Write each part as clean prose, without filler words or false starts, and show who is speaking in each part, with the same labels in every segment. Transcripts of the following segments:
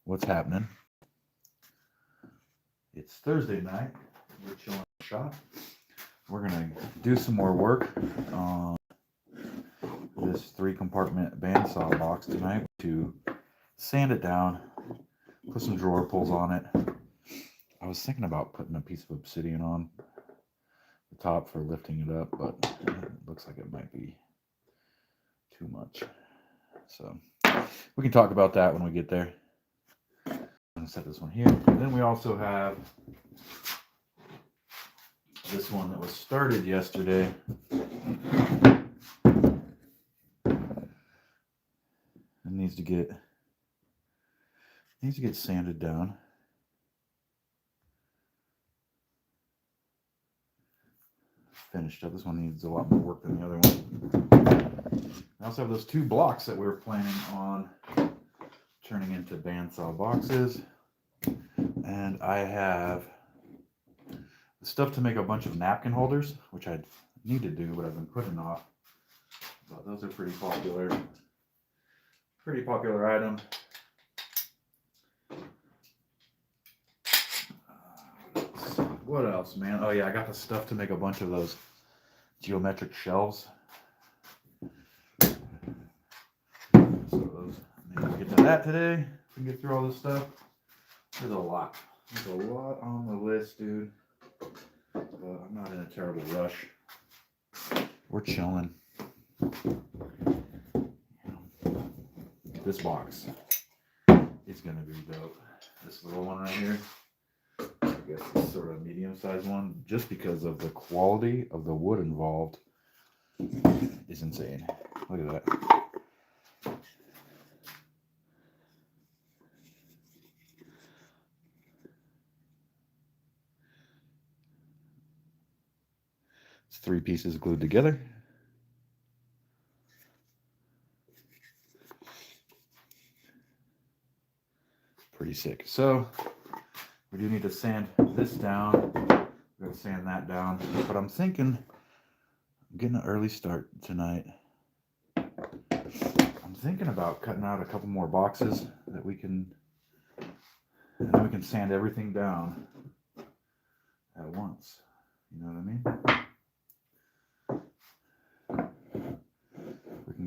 Speaker 1: What's happening? It's Thursday night. We're chilling in the shop. We're gonna do some more work on this 3-compartment bandsaw box tonight to sand it down, put some drawer pulls on it. I was thinking about putting a piece of obsidian on the top for lifting it up, but it looks like it might be too much. So we can talk about that when we get there. I'm gonna set this one here. And then we also have this one that was started yesterday. It needs to get sanded down. Finished up. This one needs a lot more work than the other one. I also have those 2 blocks that we were planning on turning into bandsaw boxes. And I have the stuff to make a bunch of napkin holders, which I need to do, but I've been putting off. But those are pretty popular item. What else, man? Oh yeah, I got the stuff to make a bunch of those geometric shelves. So those, maybe we'll get to that today. We can get through all this stuff. There's a lot. There's a lot on the list, dude. But I'm not in a terrible rush. We're chilling. This box is gonna be dope. This little one right here, I guess it's sort of a medium-sized one, just because of the quality of the wood involved is insane. Look at that. It's 3 pieces glued together. Pretty sick. So we do need to sand this down. We're gonna sand that down. But I'm thinking I'm getting an early start tonight. I'm thinking about cutting out a couple more boxes that we can, and then we can sand everything down at once. You know what I mean? We can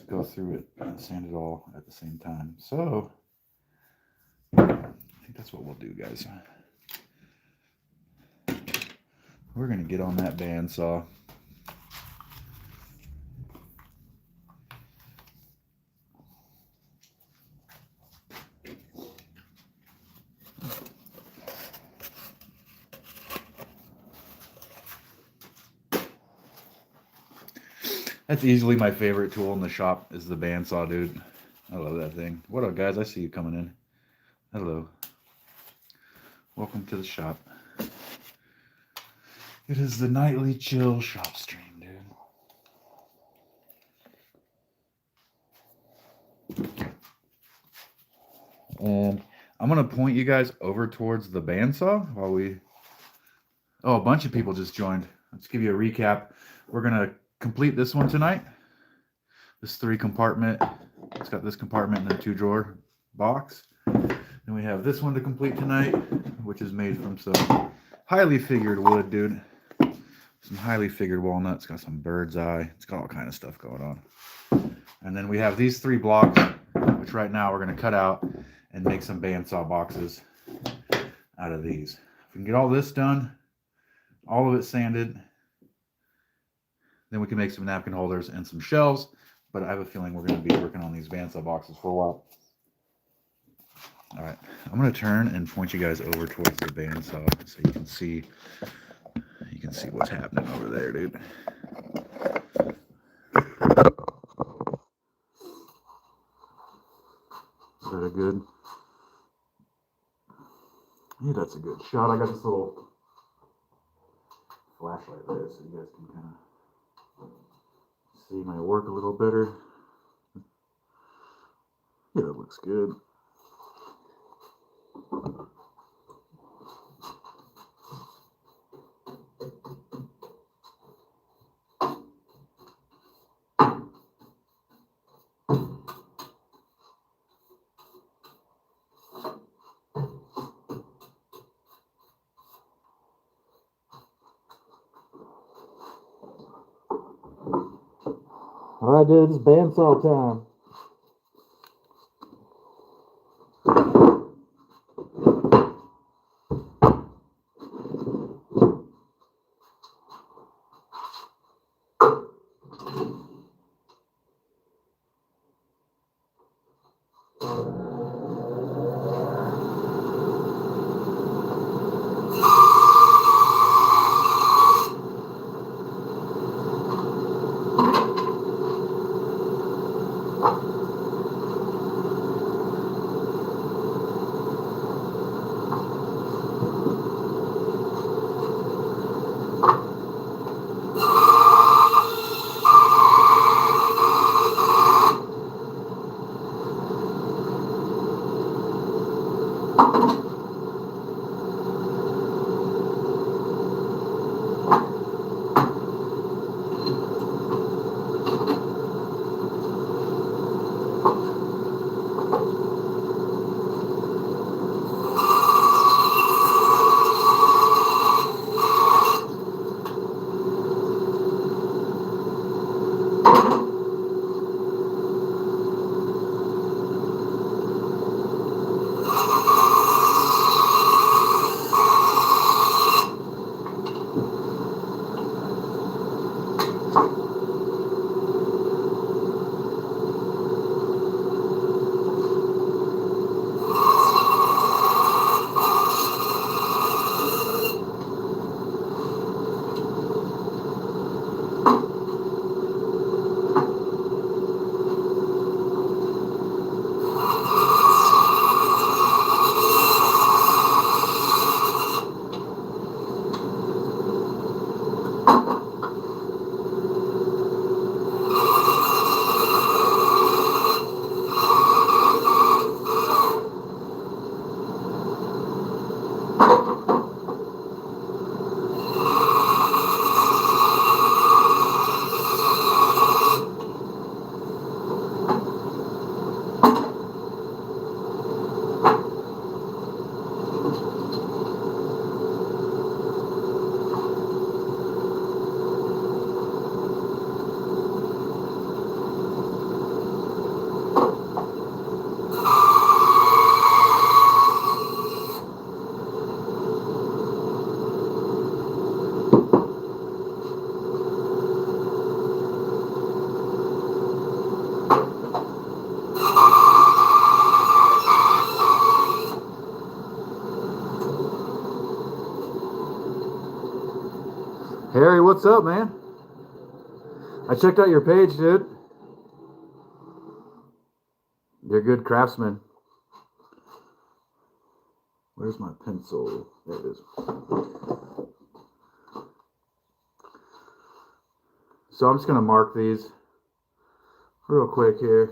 Speaker 1: go through it and sand it all at the same time. So I think that's what we'll do, guys. We're gonna get on that bandsaw. That's easily my favorite tool in the shop is the bandsaw, dude. I love that thing. What up, guys? I see you coming in. Hello. Welcome to the shop. It is the nightly chill shop stream, dude. And I'm going to point you guys over towards the bandsaw while we... Oh, a bunch of people just joined. Let's give you a recap. We're going to complete this one tonight. This 3-compartment. It's got this compartment and a 2-drawer box. And we have this one to complete tonight, which is made from some highly figured wood, dude. Some highly figured walnut. It's got some bird's eye. It's got all kind of stuff going on. And then we have these 3 blocks, which right now we're going to cut out and make some bandsaw boxes out of these. If we can get all this done, all of it sanded, then we can make some napkin holders and some shelves. But I have a feeling we're going to be working on these bandsaw boxes for a while. All right, I'm going to turn and point you guys over towards the bandsaw so you can see what's happening over there, dude. Is that a good? Yeah, that's a good shot. I got this little flashlight there so you guys can kind of see my work a little better. Yeah, that looks good. All right, dude, it's bandsaw time. Harry, what's up, man? I checked out your page, dude. You're a good craftsman. Where's my pencil? There it is. So I'm just going to mark these real quick here.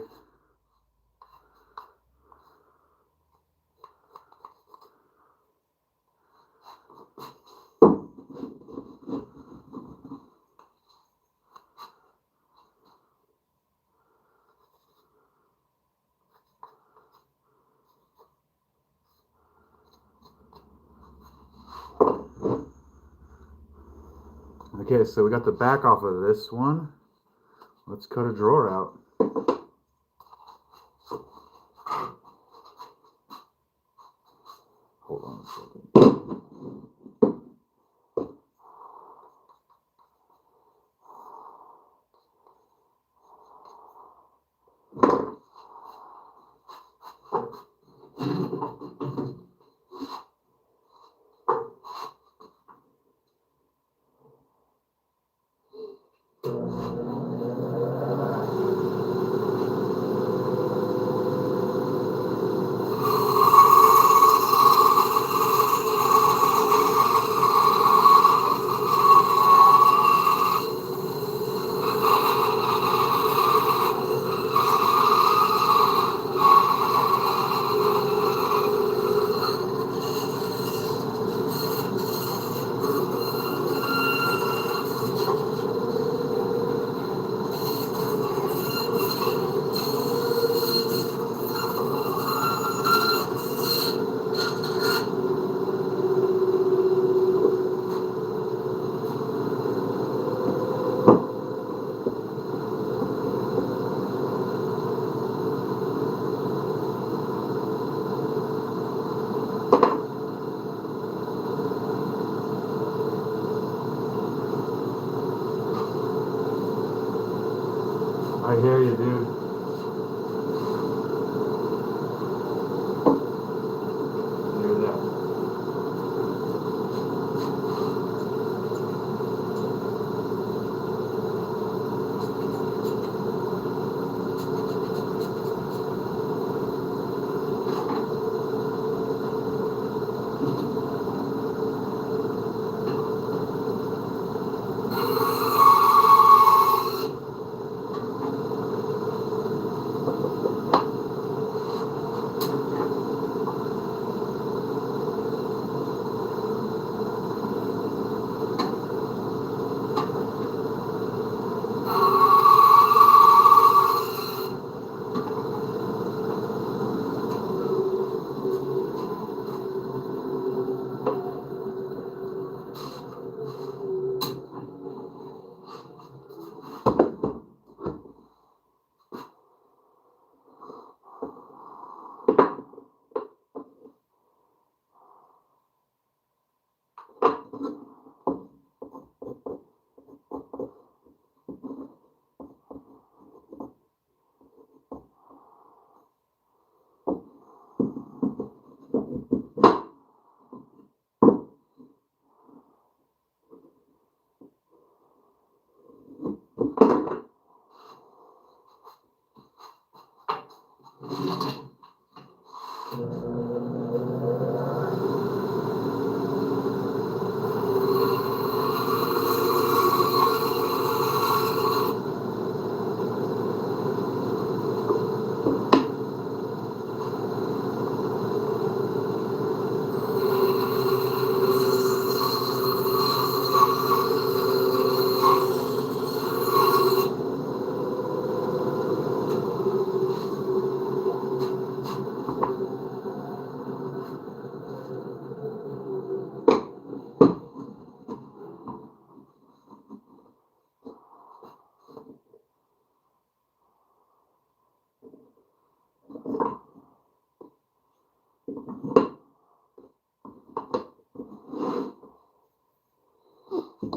Speaker 1: Okay, so we got the back off of this one. Let's cut a drawer out. Hold on a second.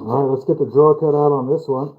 Speaker 2: All right, let's get the drawer cut out on this one.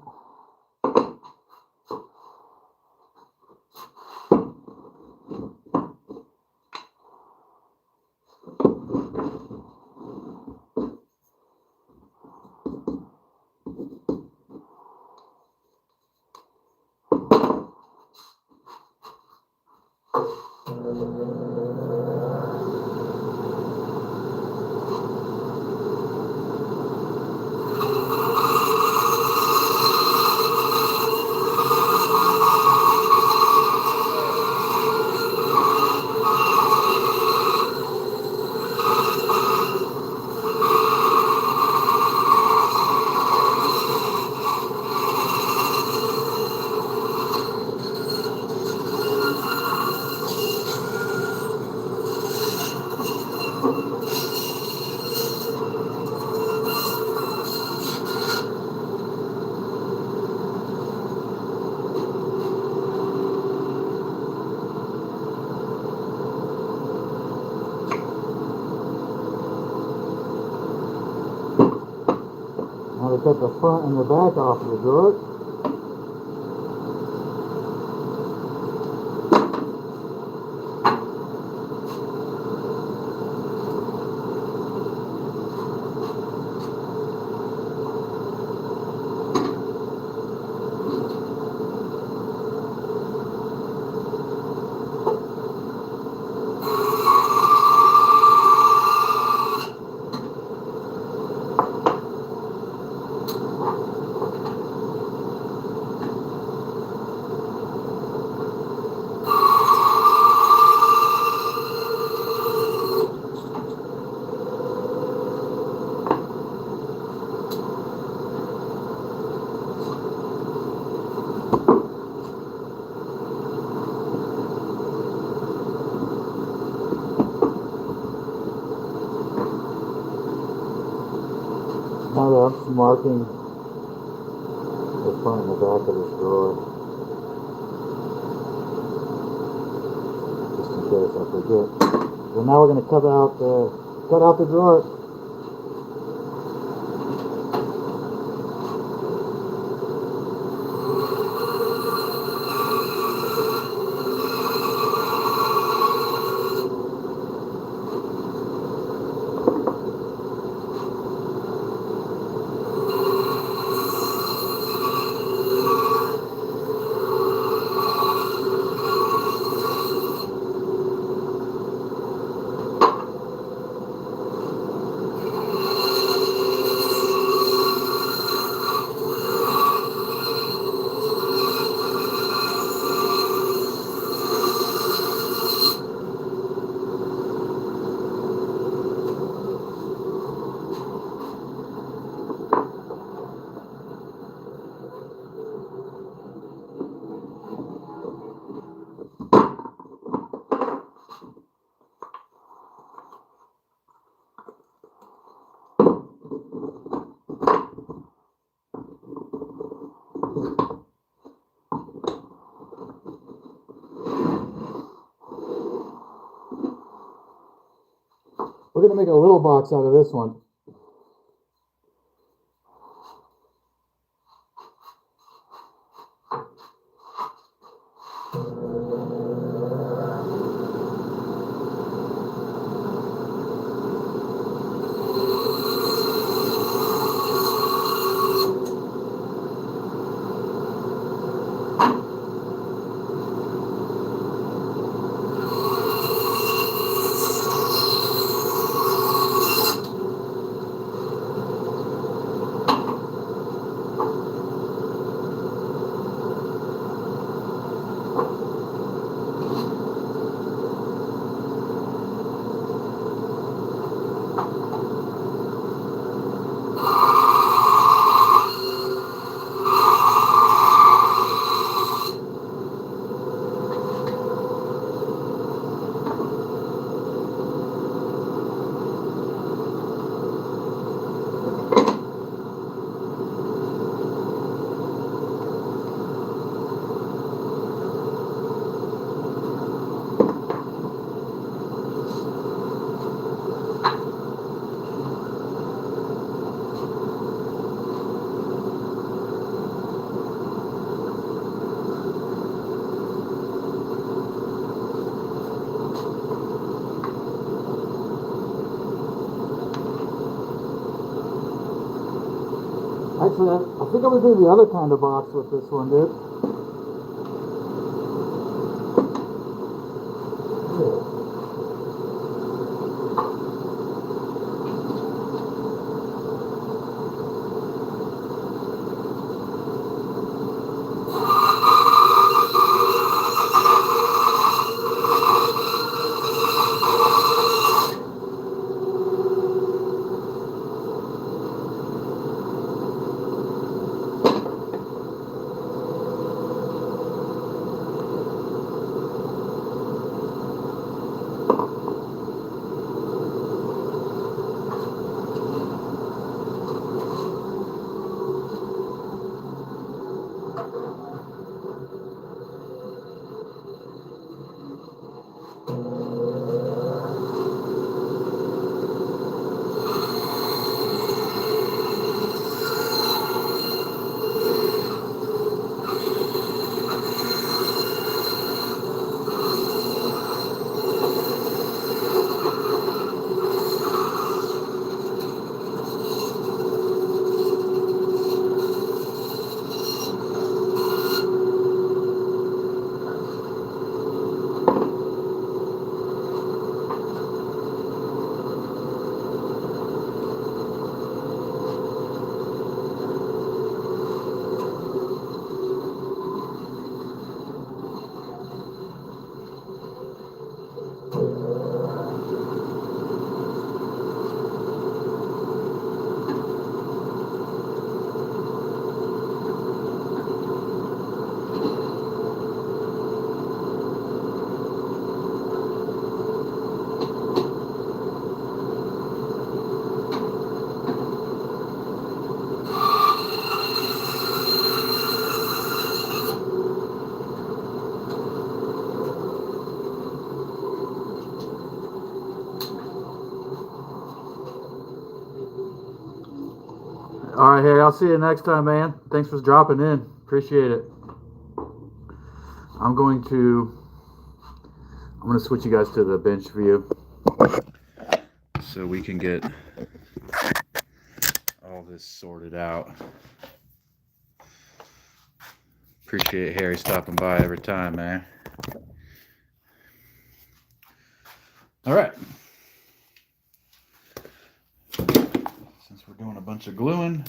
Speaker 2: Now to cut the front and the back off of the drawer. Now that I'm marking the front and the back of this drawer, just in case I forget. So now we're going to cut out the drawer. We're going to make a little box out of this one. Actually, I think I'm gonna do the other kind of box with this one, dude. All right, Harry, I'll see you next time, man. Thanks for dropping in. Appreciate it. I'm going to switch you guys to the bench view so we can get all this sorted out. Appreciate Harry stopping by every time, man. All right. Since we're doing a bunch of gluing,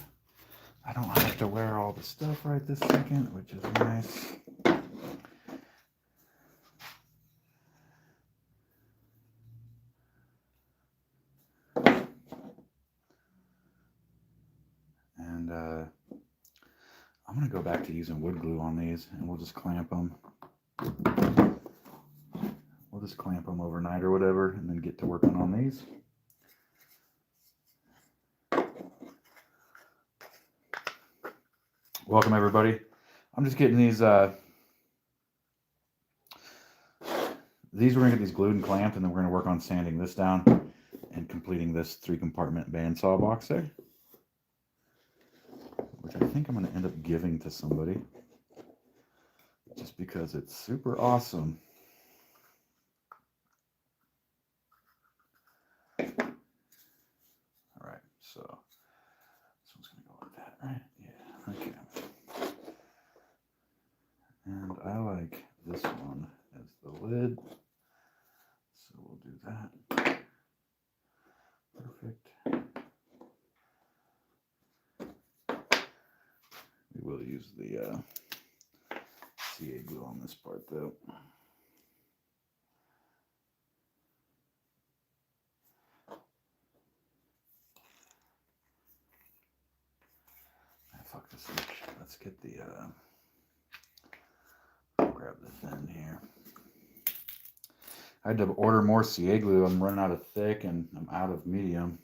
Speaker 2: I don't have to wear all the stuff right this second, which is nice. And I'm going to go back to using wood glue on these, and we'll just clamp them. We'll just clamp them overnight or whatever, and then get to working on these. Welcome, everybody. I'm just getting these we're going to get these glued and clamped, and then we're going to work on sanding this down and completing this 3-compartment bandsaw box there, which I think I'm going to end up giving to somebody just because it's super awesome. All right, so this one's going to go like that, right? Yeah, okay. And I like this one as the lid, so we'll do that. Perfect. We will use the CA glue on this part though. Fuck this switch. Let's get the grab the thin here. I had to order more CA glue. I'm running out of thick and I'm out of medium.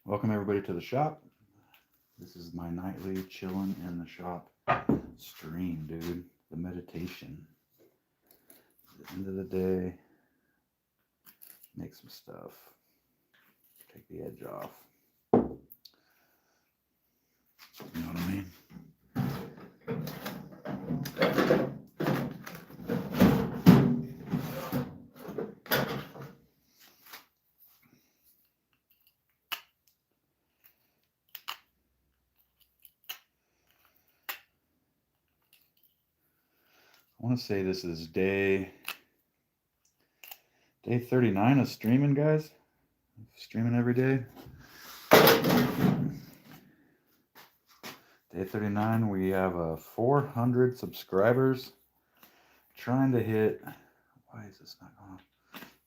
Speaker 1: Welcome everybody to the shop. This is my nightly chilling in the shop stream, dude. The meditation. At the end of the day, make some stuff. Take the edge off. You know what I mean? I want to say this is day 39 of streaming, guys. Streaming every day. Day 39, we have 400 subscribers. Trying to hit, why is this not going on?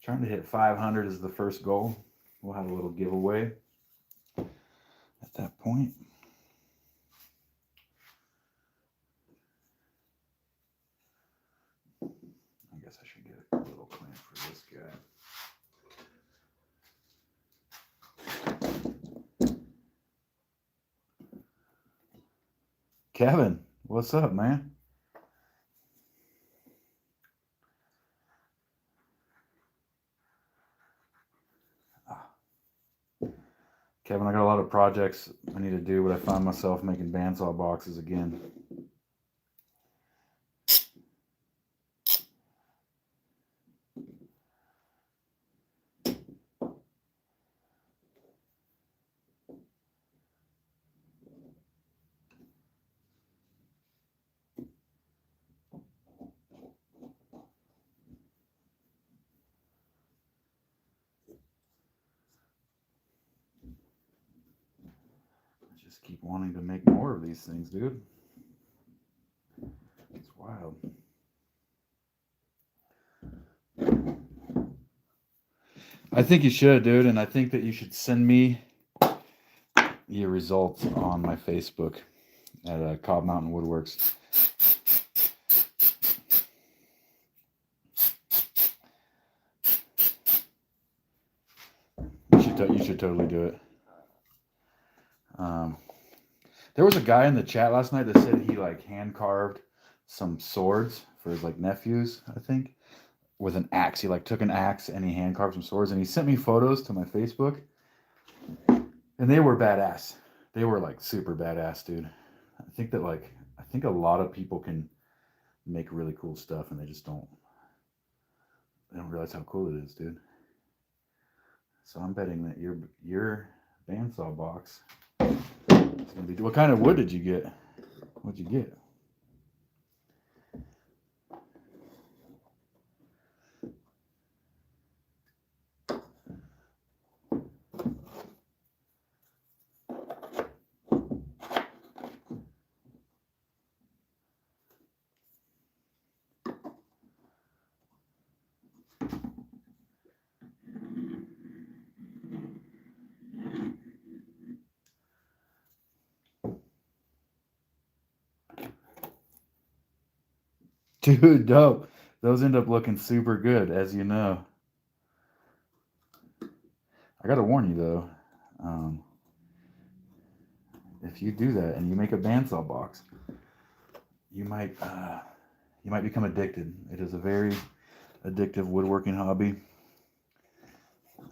Speaker 1: Trying to hit 500 is the first goal. We'll have a little giveaway at that point. I guess I should get a little clamp for this guy. Kevin, what's up, man? Kevin, I got a lot of projects I need to do, but I found myself making bandsaw boxes again. Just keep wanting to make more of these things, dude. It's wild. I think you should, dude, and I think that you should send me your results on my Facebook at Cobb Mountain Woodworks. You should totally do it. There was a guy in the chat last night that said he like hand carved some swords for his like nephews, I think, with an axe. He like took an axe and he hand carved some swords, and he sent me photos to my Facebook, and they were badass. They were like super badass, dude. I think a lot of people can make really cool stuff, and they don't realize how cool it is, dude. So I'm betting that your bandsaw box is gonna be. What kind of wood did you get? What'd you get? Dude, dope. Those end up looking super good, as you know. I gotta warn you though, if you do that and you make a bandsaw box, you might become addicted. It is a very addictive woodworking hobby,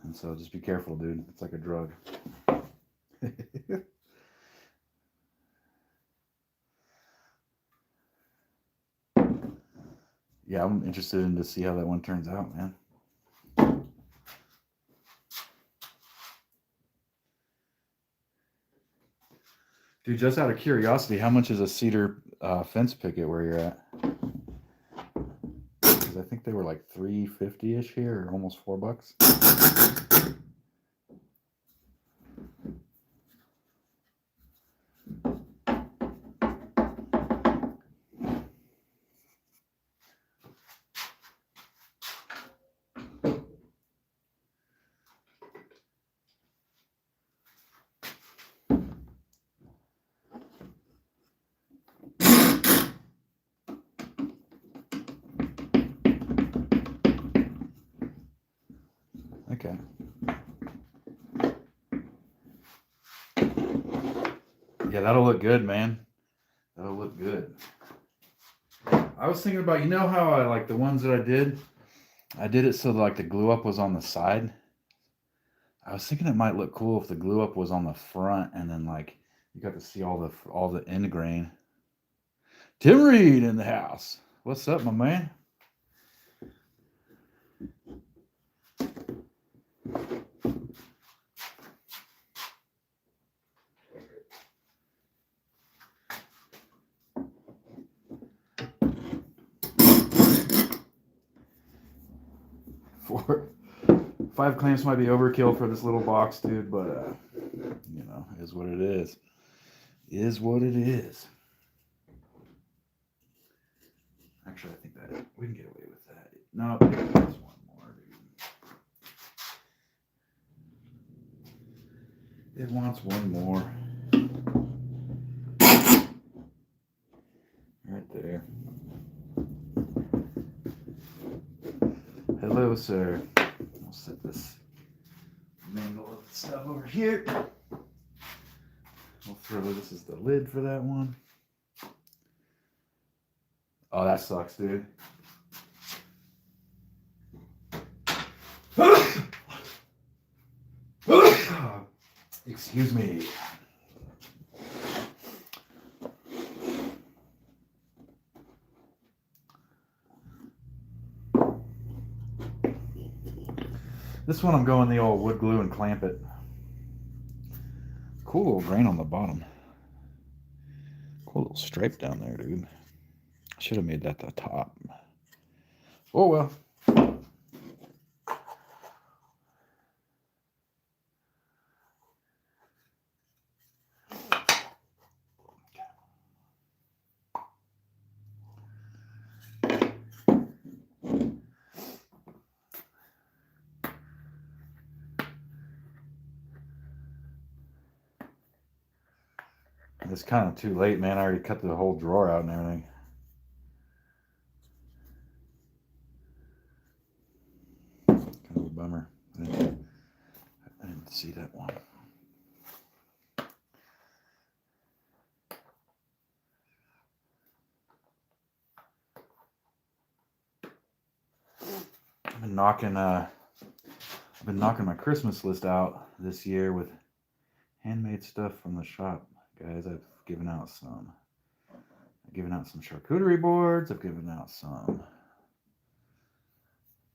Speaker 1: and so just be careful, dude. It's like a drug. Yeah, I'm interested in to see how that one turns out, man. Dude, just out of curiosity, how much is a cedar fence picket where you're at? Because I think they were like $3.50-ish here, or almost $4. Okay. Yeah, that'll look good, man. That'll look good. I was thinking about, you know how I like the ones that I did it so like the glue up was on the side. I was thinking it might look cool if the glue up was on the front and then like you got to see all the end grain. Tim Reed in the house. What's up, my man? Five clamps might be overkill for this little box, dude, but you know, is what it is. Is what it is. Actually, I think that we can get away with that. No, there's one more, dude. It wants one more. Right there. Hello, sir. I'll set this mangle of stuff over here. We'll throw this as the lid for that one. Oh, that sucks, dude. Excuse me. This one I'm going the old wood glue and clamp it. Cool little grain on the bottom. Cool little stripe down there, dude. Should have made that the top. Oh well. It's kind of too late, man. I already cut the whole drawer out and everything. Kind of a bummer. I didn't see that one. I've been knocking my Christmas list out this year with handmade stuff from the shop, guys. I've given out some charcuterie boards. I've given out some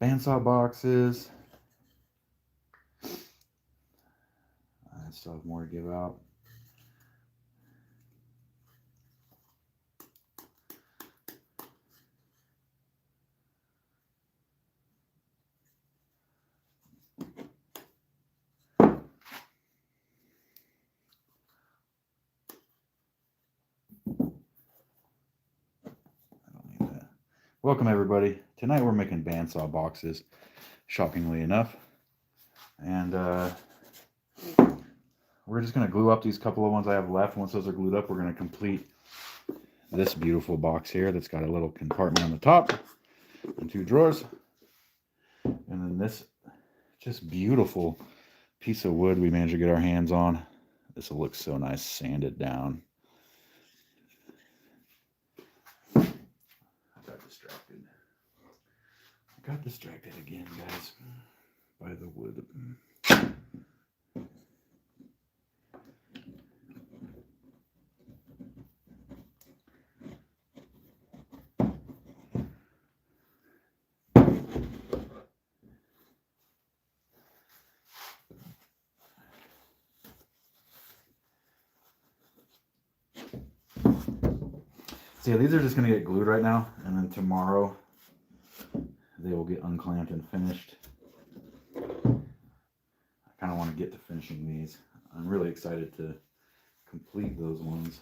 Speaker 1: bandsaw boxes. I still have more to give out. Welcome everybody. Tonight we're making bandsaw boxes, shockingly enough. And we're just going to glue up these couple of ones I have left. Once those are glued up, we're going to complete this beautiful box here that's got a little compartment on the top and two drawers. And then this just beautiful piece of wood we managed to get our hands on. This will look so nice sanded down. I got distracted again, guys, by the wood. So yeah, these are just going to get glued right now, and then tomorrow they will get unclamped and finished. I kind of want to get to finishing these. I'm really excited to complete those ones.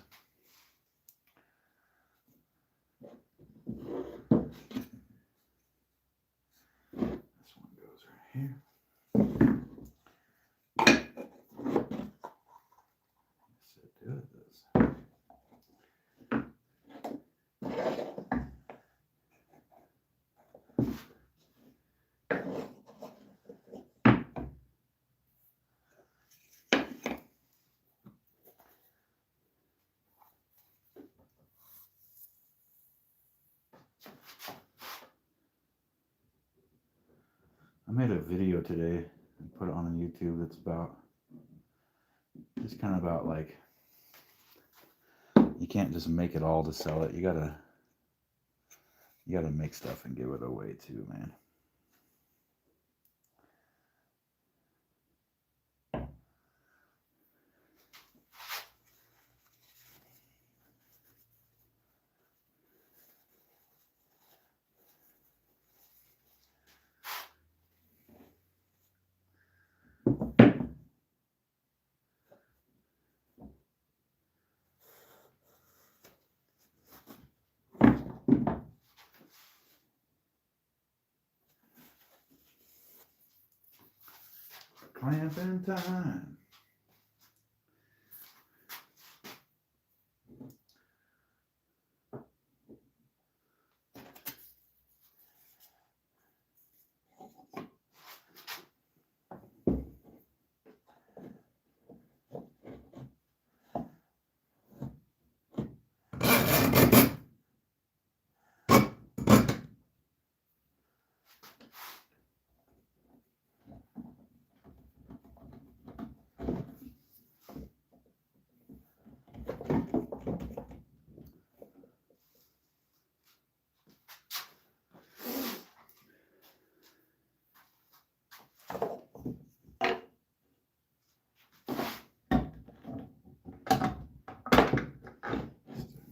Speaker 1: This one goes right here. I made a video today and put it on YouTube that's about, just kind of about like, you can't just make it all to sell it. You gotta make stuff and give it away too, man. Clamping time.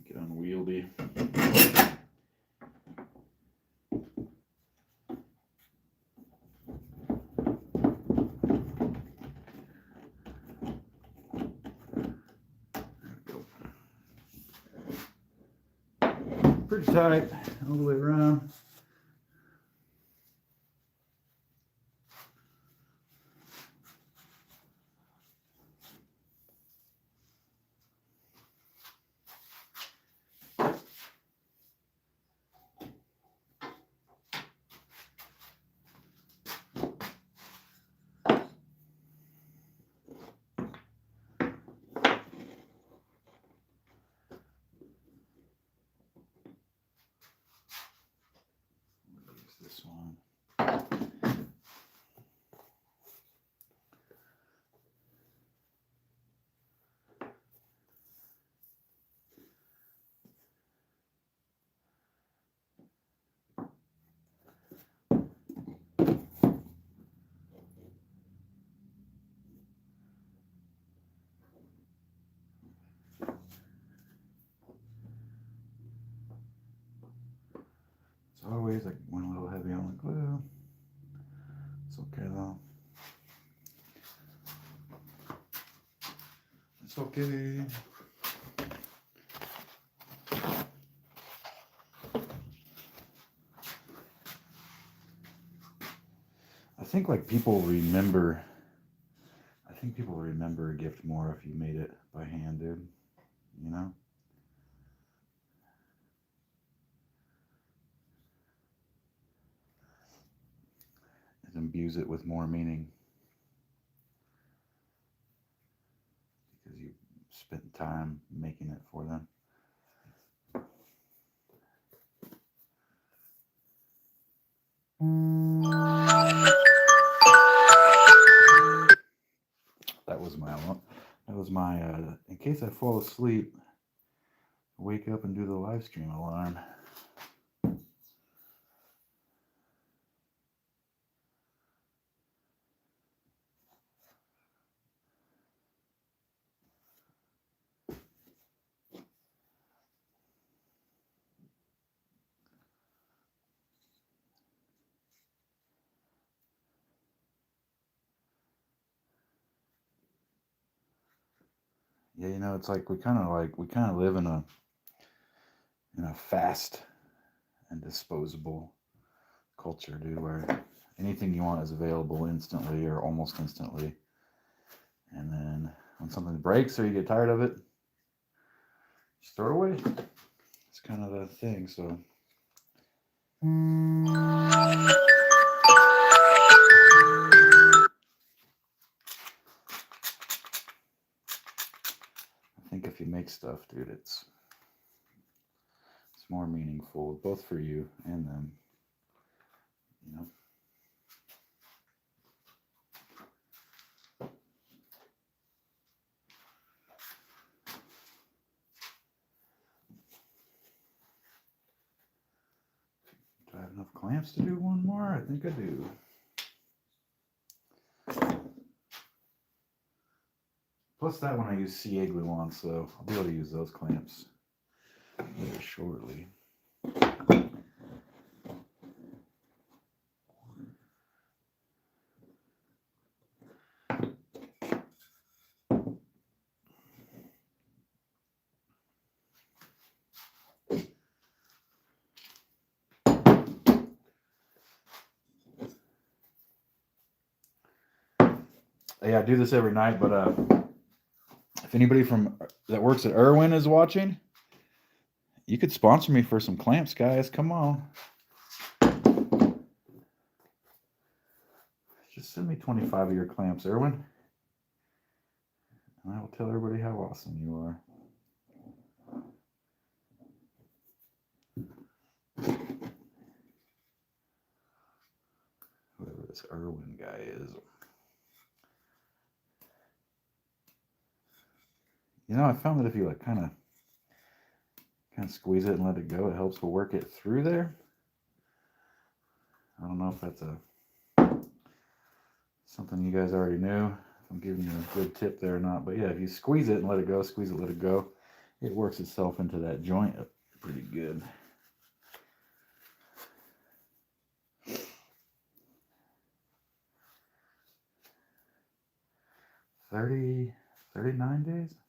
Speaker 1: Get unwieldy. Pretty tight all the way around. This one. It's always like went a little heavy on the glue. It's okay though. It's okay. I think like people remember. I think people remember a gift more if you made it by hand, dude. You know? It imbues it with more meaning. Because you spent time making it for them. That was my alarm. That was my, in case I fall asleep, wake up and do the live stream alarm. Yeah, you know, it's like we kind of live in a fast and disposable culture, dude, where anything you want is available instantly or almost instantly. And then when something breaks or you get tired of it, just throw it away. It's kind of the thing. So I think if you make stuff, dude, it's more meaningful, both for you and them. You know. Enough clamps to do one more? I think I do. Plus that one I use CA glue on, so I'll be able to use those clamps very shortly. Yeah, I do this every night, but if anybody that works at Irwin is watching, you could sponsor me for some clamps, guys. Come on. Just send me 25 of your clamps, Irwin. And I will tell everybody how awesome you are. Whoever this Irwin guy is. You know, I found that if you like kind of squeeze it and let it go, it helps to work it through there. I don't know if that's something you guys already knew. If I'm giving you a good tip there or not. But yeah, if you squeeze it and let it go, squeeze it, let it go, it works itself into that joint pretty good.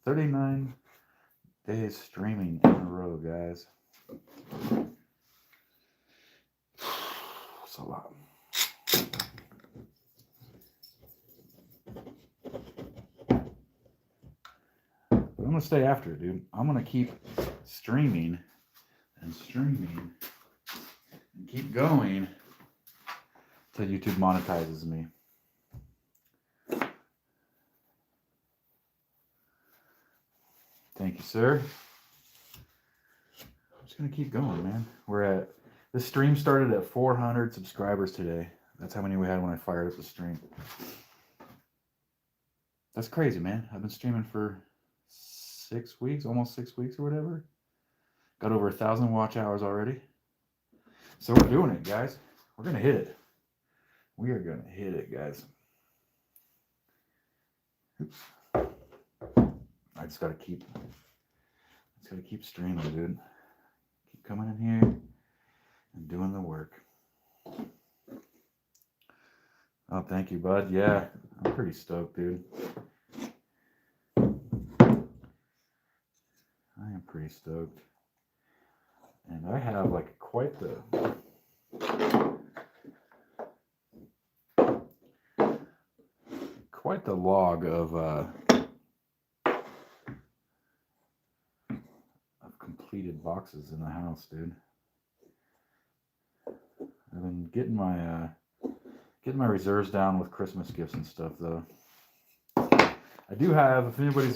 Speaker 1: $39 days streaming in a row, guys. It's a lot. But I'm gonna stay after it, dude. I'm gonna keep streaming and streaming and keep going till YouTube monetizes me. Thank you, sir. I'm just gonna keep going, man. This stream started at 400 subscribers today. That's how many we had when I fired up the stream. That's crazy, man. I've been streaming for 6 weeks, almost 6 weeks or whatever. Got over 1,000 watch hours already. So we're doing it, guys. We're gonna hit it. We are gonna hit it, guys. Oops. I just gotta keep streaming, dude. Keep coming in here and doing the work. Oh, thank you, bud. Yeah, I'm pretty stoked, dude. I am pretty stoked. And I have like quite the log of completed boxes in the house, dude. I've been getting my reserves down with Christmas gifts and stuff, though. I do have, if anybody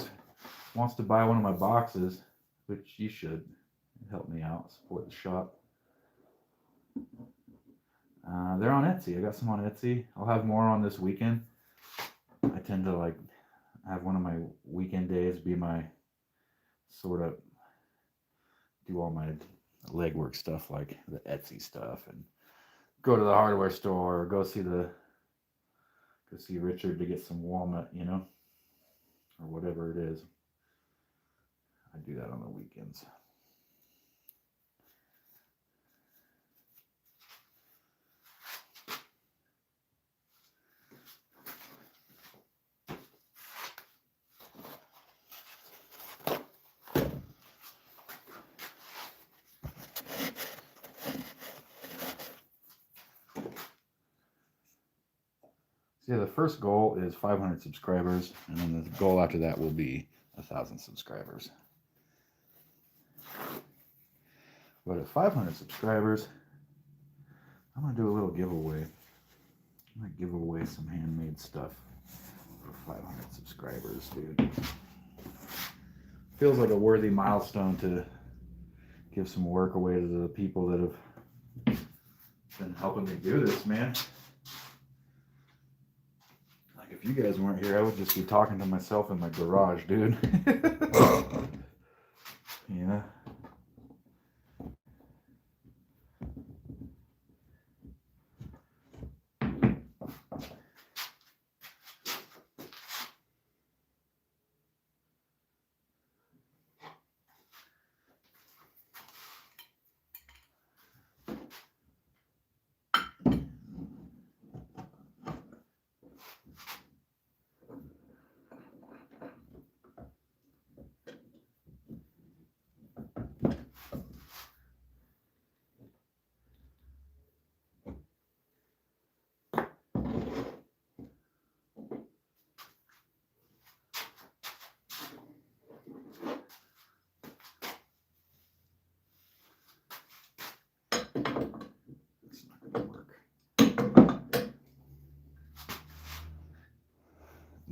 Speaker 1: wants to buy one of my boxes, which you should, help me out, support the shop. They're on Etsy. I got some on Etsy. I'll have more on this weekend. I tend to like have one of my weekend days be my sort of do all my legwork stuff, like the Etsy stuff, and go to the hardware store, or go see Richard to get some walnut, you know, or whatever it is. I do that on the weekends. So yeah, the first goal is 500 subscribers, and then the goal after that will be 1,000 subscribers. But at 500 subscribers, I'm going to do a little giveaway. I'm going to give away some handmade stuff for 500 subscribers, dude. Feels like a worthy milestone to give some work away to the people that have been helping me do this, man. Like, if you guys weren't here, I would just be talking to myself in my garage, dude. Yeah.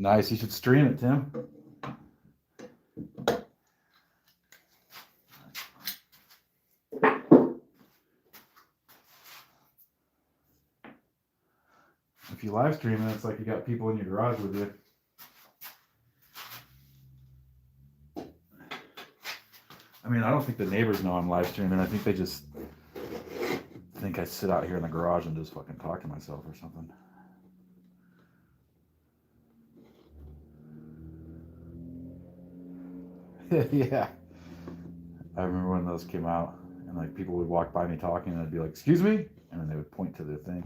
Speaker 1: Nice. You should stream it, Tim. If you live stream it, it's like you got people in your garage with you. I mean, I don't think the neighbors know I'm live streaming. I think they just think I sit out here in the garage and just fucking talk to myself or something. Yeah. I remember when those came out and like people would walk by me talking and I'd be like, excuse me? And then they would point to their thing.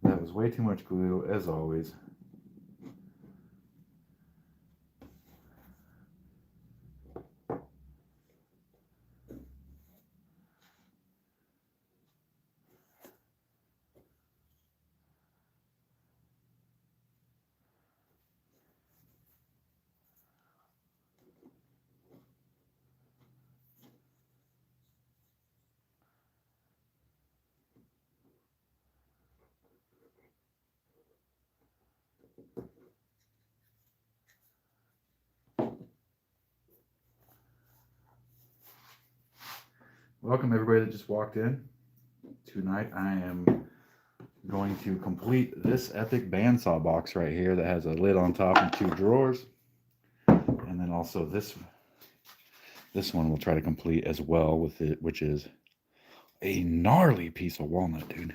Speaker 1: That was way too much glue, as always. Welcome everybody that just walked in. Tonight I am going to complete this epic bandsaw box right here that has a lid on top and 2 drawers. And then also this one we'll try to complete as well with it, which is a gnarly piece of walnut, dude.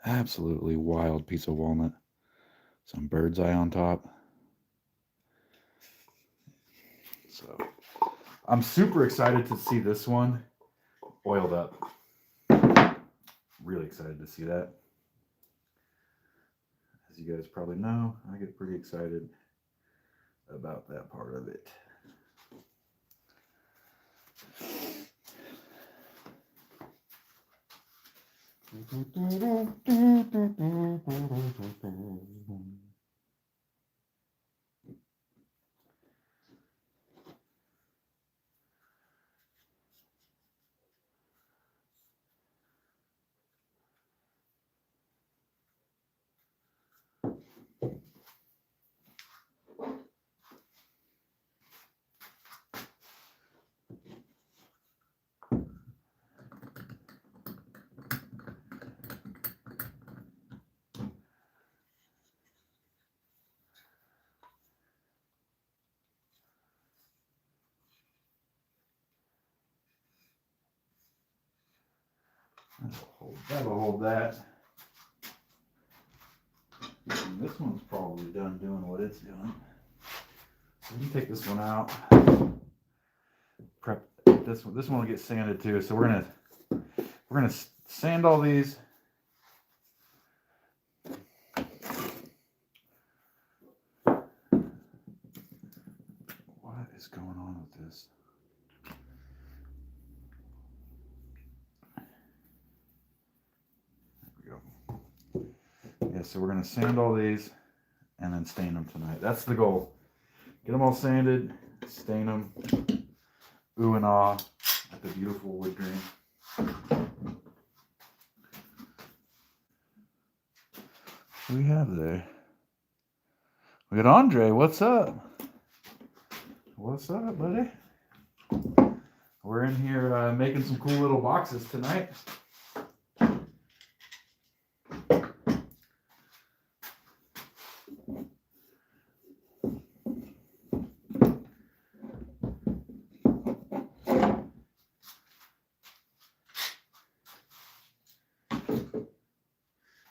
Speaker 1: Absolutely wild piece of walnut. Some bird's eye on top. So I'm super excited to see this one oiled up. Really excited to see that. As you guys probably know, I get pretty excited about that part of it. That'll hold that. And this one's probably done doing what it's doing. So we can take this one out. Prep this one. This one will get sanded too. So we're gonna sand all these. What is going on with this? Yeah, so we're going to sand all these and then stain them tonight. That's the goal. Get them all sanded, stain them, ooh and ah at the beautiful wood grain. What do we have there? We got Andre. What's up? What's up, buddy? We're in here making some cool little boxes tonight.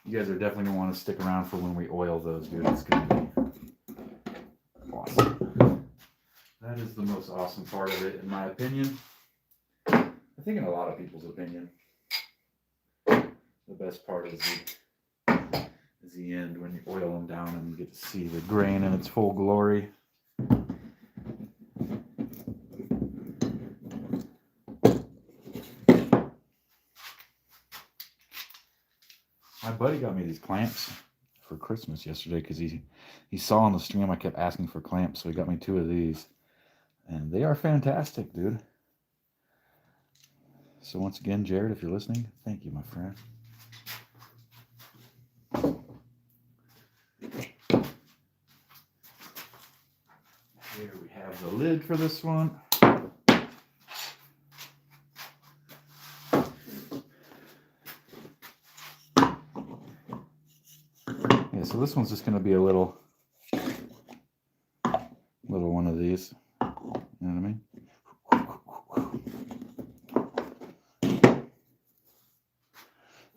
Speaker 1: You guys are definitely going to want to stick around for when we oil those, dude. It's going to be awesome. That is the most awesome part of it, in my opinion. I think in a lot of people's opinion. The best part is the end, when you oil them down and you get to see the grain in its full glory. My buddy got me these clamps for Christmas yesterday because he saw on the stream I kept asking for clamps, so he got me 2 of these. And they are fantastic, dude. So once again, Jared, if you're listening, thank you, my friend. Here we have the lid for this one. Yeah, so this one's just going to be a little one of these. You know what I mean?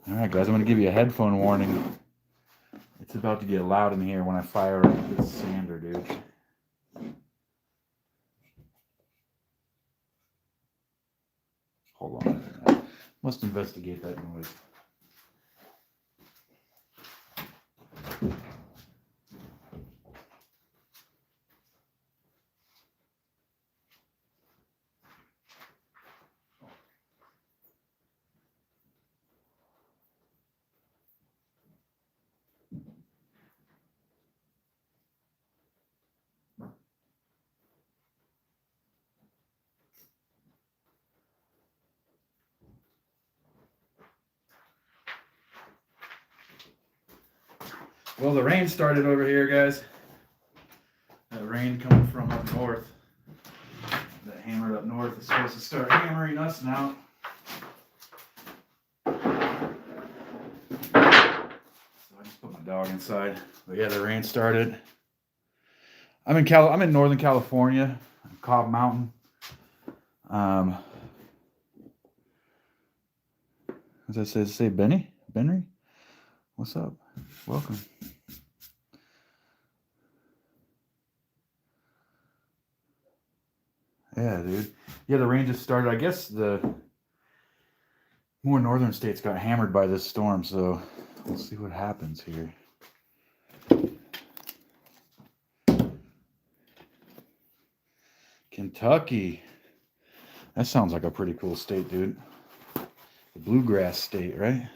Speaker 1: All right, guys, I'm going to give you a headphone warning. It's about to get loud in here when I fire up this sander, dude. Hold on. I must investigate that noise. Well, the rain started over here, guys. That rain coming from up north. That hammered up north is supposed to start hammering us now. So I just put my dog inside. But yeah, the rain started. I'm in Northern California, Cobb Mountain. As I say Benny? Benry? What's up? Welcome. Yeah, dude. Yeah, the rain just started. I guess the more northern states got hammered by this storm, so we'll see what happens here. Kentucky. That sounds like a pretty cool state, dude. The bluegrass state, right?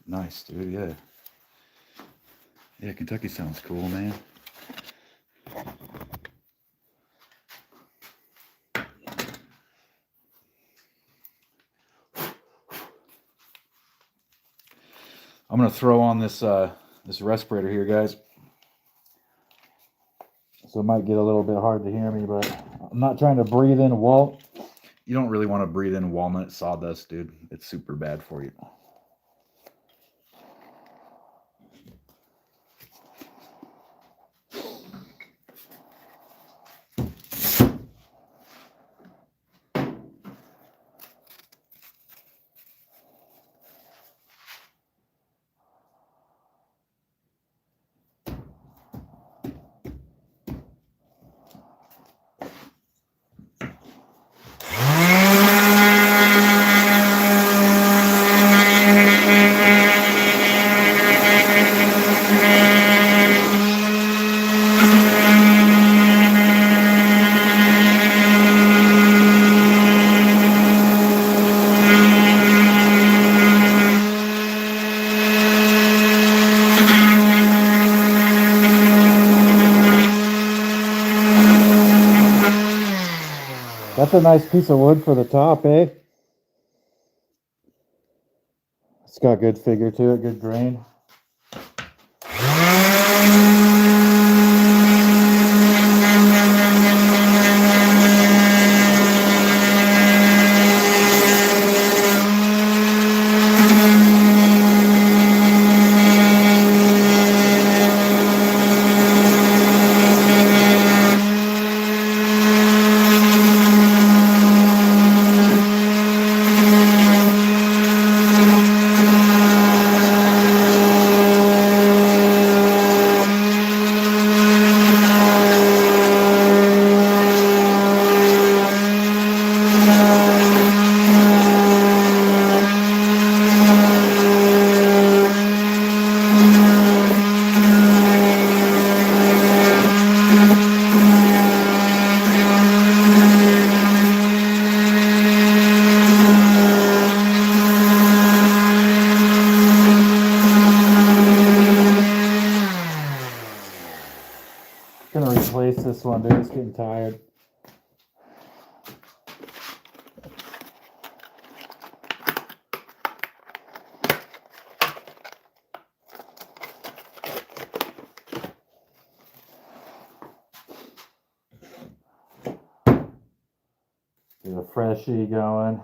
Speaker 1: Nice, dude. Yeah. Yeah, Kentucky sounds cool, man. I'm gonna throw on this this respirator here, guys. So it might get a little bit hard to hear me, but I'm not trying to breathe in You don't really want to breathe in walnut sawdust, dude. It's super bad for you. That's a nice piece of wood for the top, eh? It's got good figure to it, good grain.
Speaker 3: this one, dude. It's getting tired. Get a freshie going.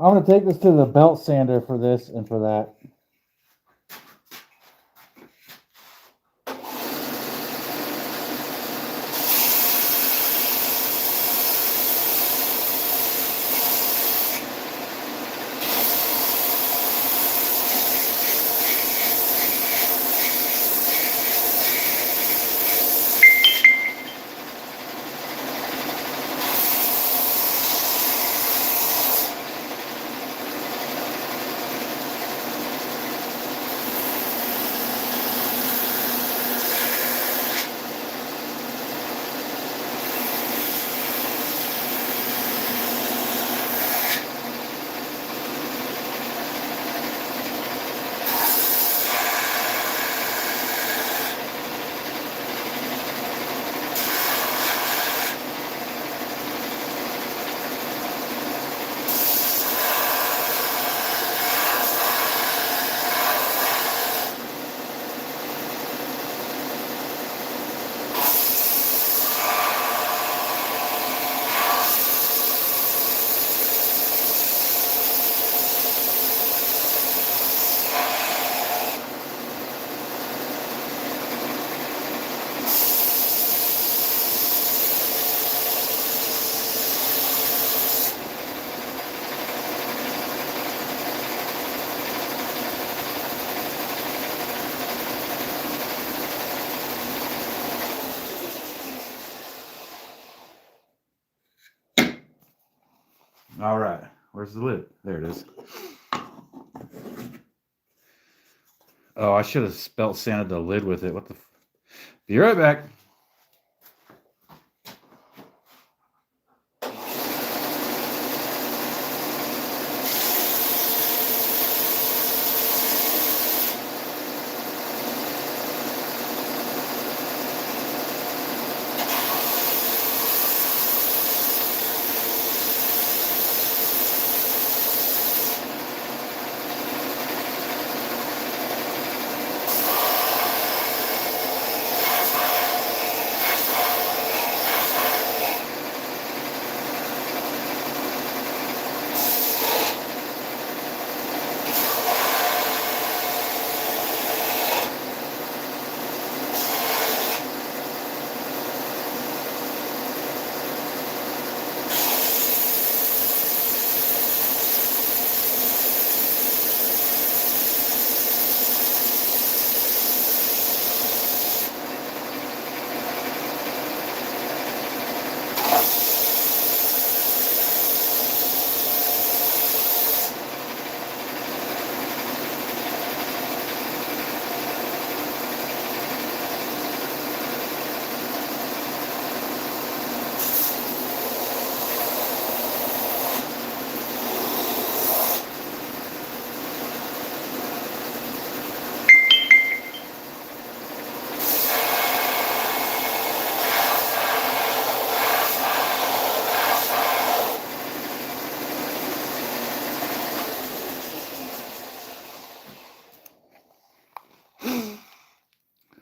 Speaker 3: I'm going to take this to the belt sander for this and for that.
Speaker 1: All right, where's the lid? There it is. Oh, I should have belt sanded the lid with it. What the? Be right back.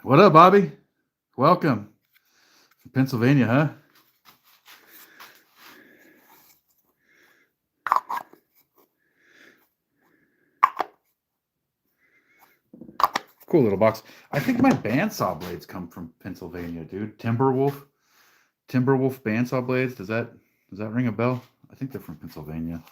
Speaker 1: What up, Bobby? Welcome. From Pennsylvania, huh? Cool little box. I think my bandsaw blades come from Pennsylvania, dude. Timberwolf bandsaw blades. Does that ring a bell? I think they're from Pennsylvania.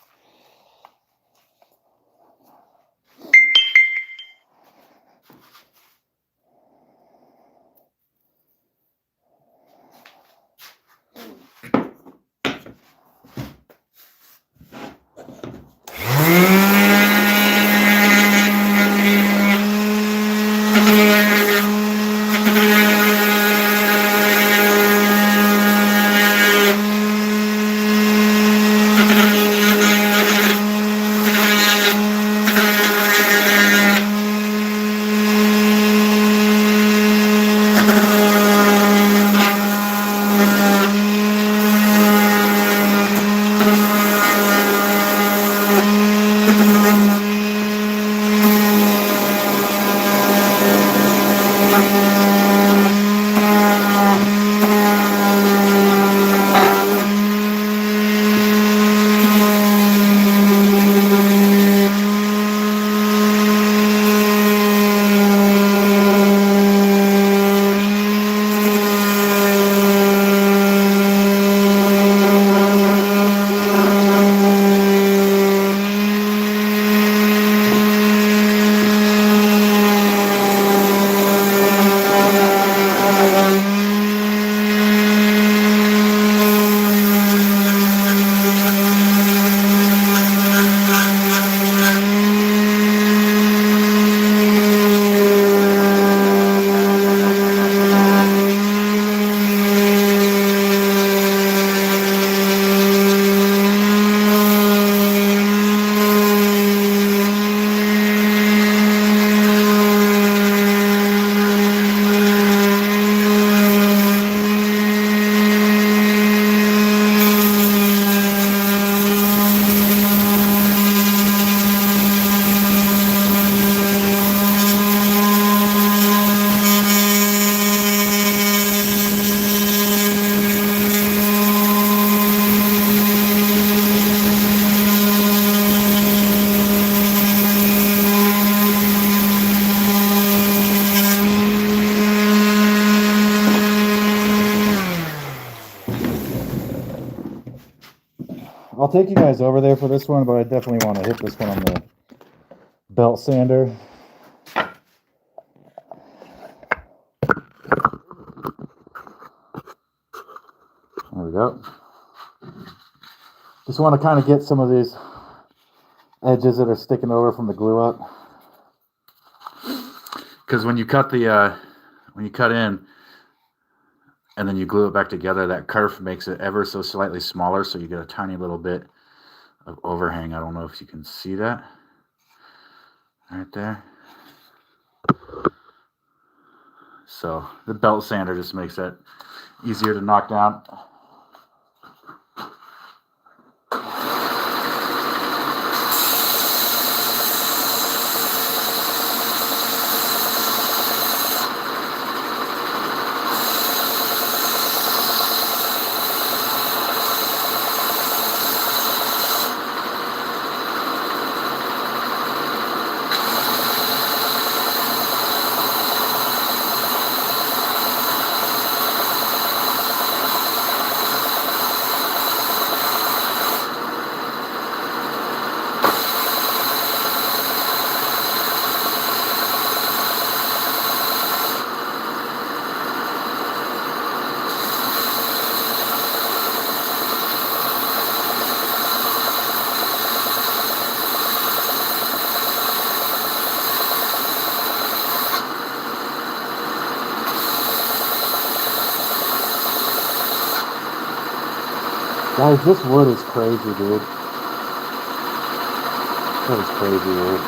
Speaker 3: I'll take you guys over there for this one, but I definitely want to hit this one on the belt sander.
Speaker 2: There we go. Just want to kind of get some of these edges that are sticking over from the glue up.
Speaker 1: Because when you cut in and then you glue it back together, that kerf makes it ever so slightly smaller, so you get a tiny little bit of overhang. I don't know if you can see that right there. So the belt sander just makes that easier to knock down.
Speaker 2: Guys, this wood is crazy, dude. That is crazy, dude.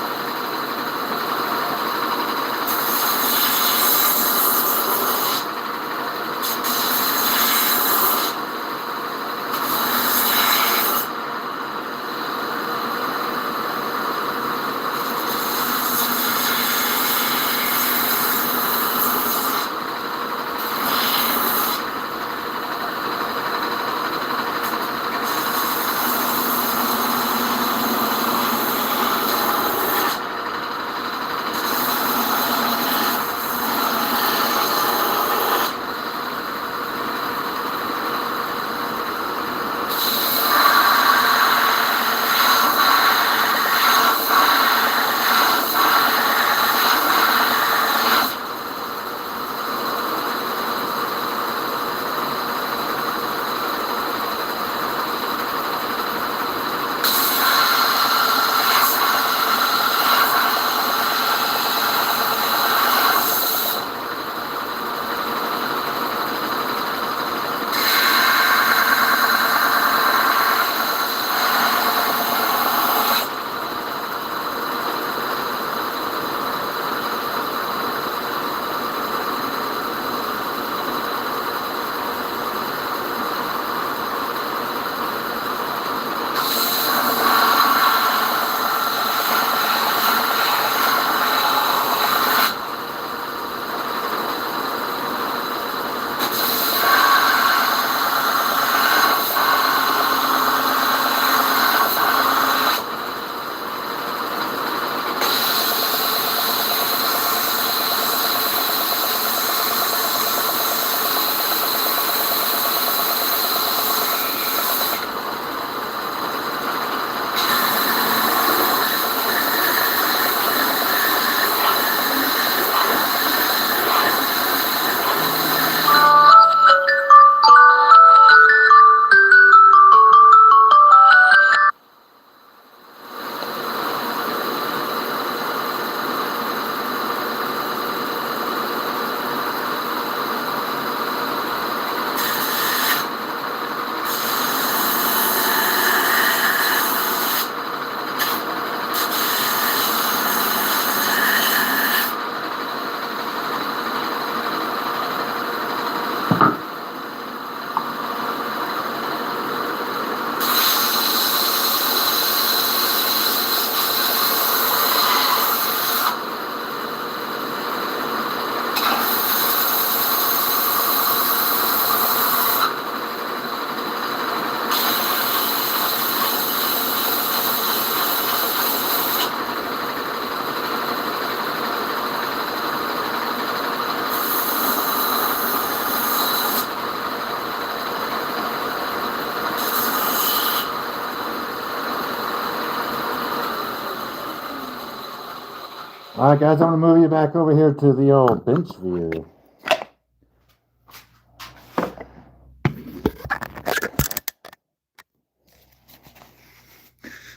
Speaker 3: All right, guys, I'm going to move you back over here to the old bench view.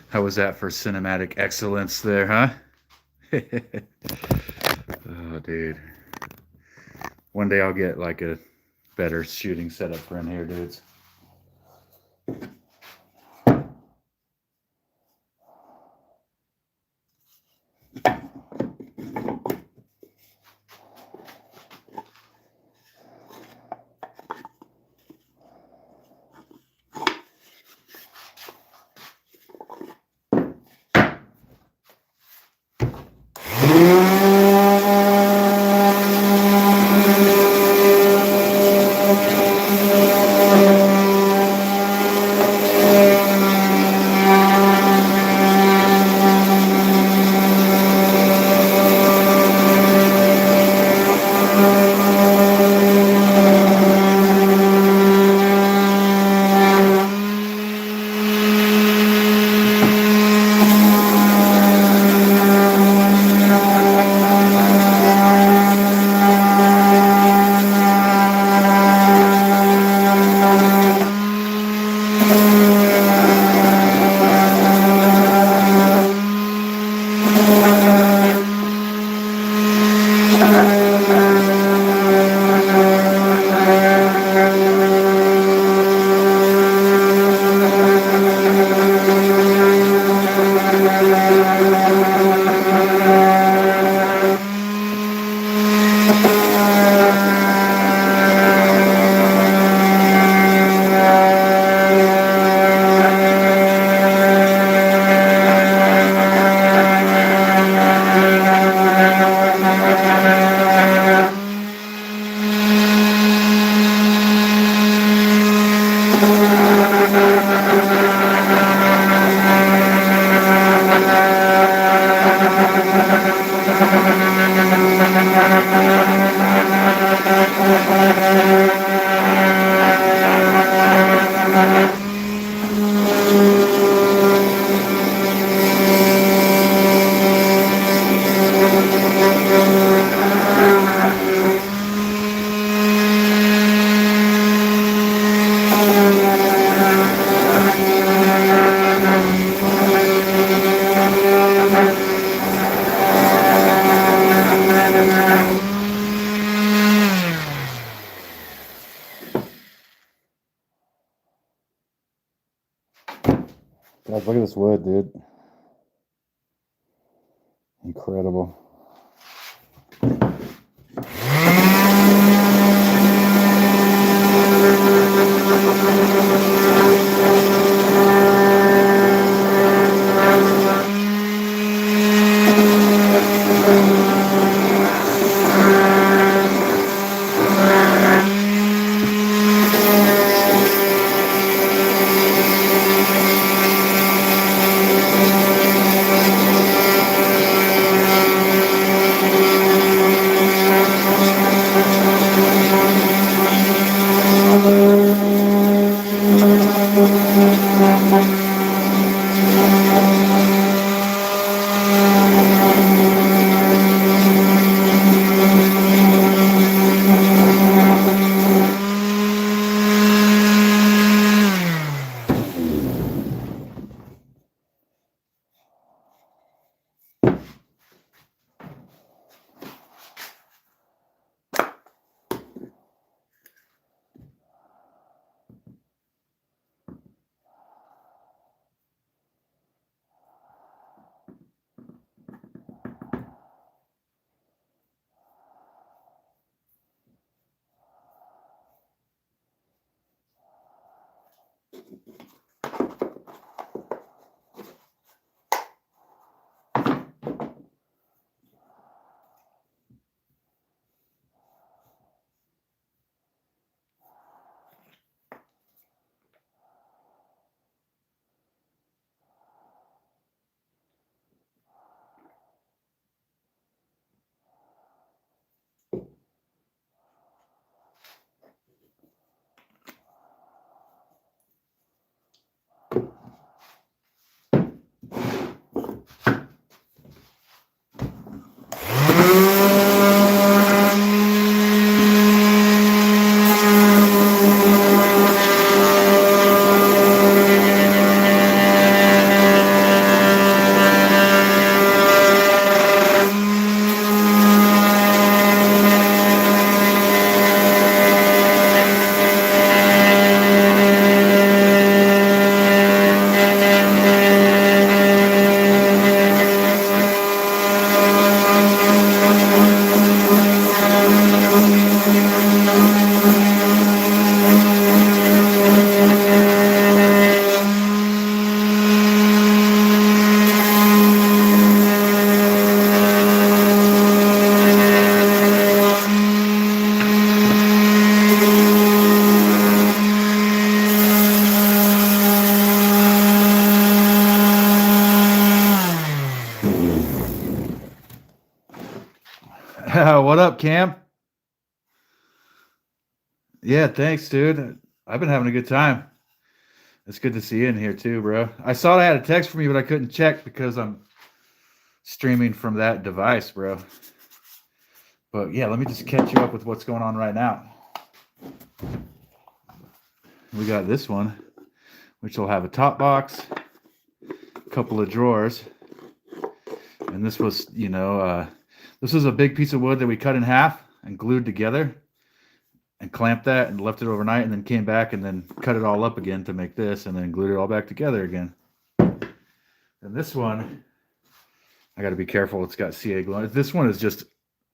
Speaker 1: How was that for cinematic excellence there, huh? Oh, dude. One day I'll get like a better shooting setup for in here, dudes.
Speaker 3: Guys, look at this wood, dude. Incredible.
Speaker 1: What up, Cam? Yeah, thanks, dude. I've been having a good time. It's good to see you in here too, bro. I saw I had a text from you, but I couldn't check because I'm streaming from that device, bro. But yeah, let me just catch you up with what's going on right now. We got this one, which will have a top box, a couple of drawers. And this was, this was a big piece of wood that we cut in half and glued together and clamped that and left it overnight and then came back and then cut it all up again to make this and then glued it all back together again. And this one, I got to be careful. It's got CA glue. This one is just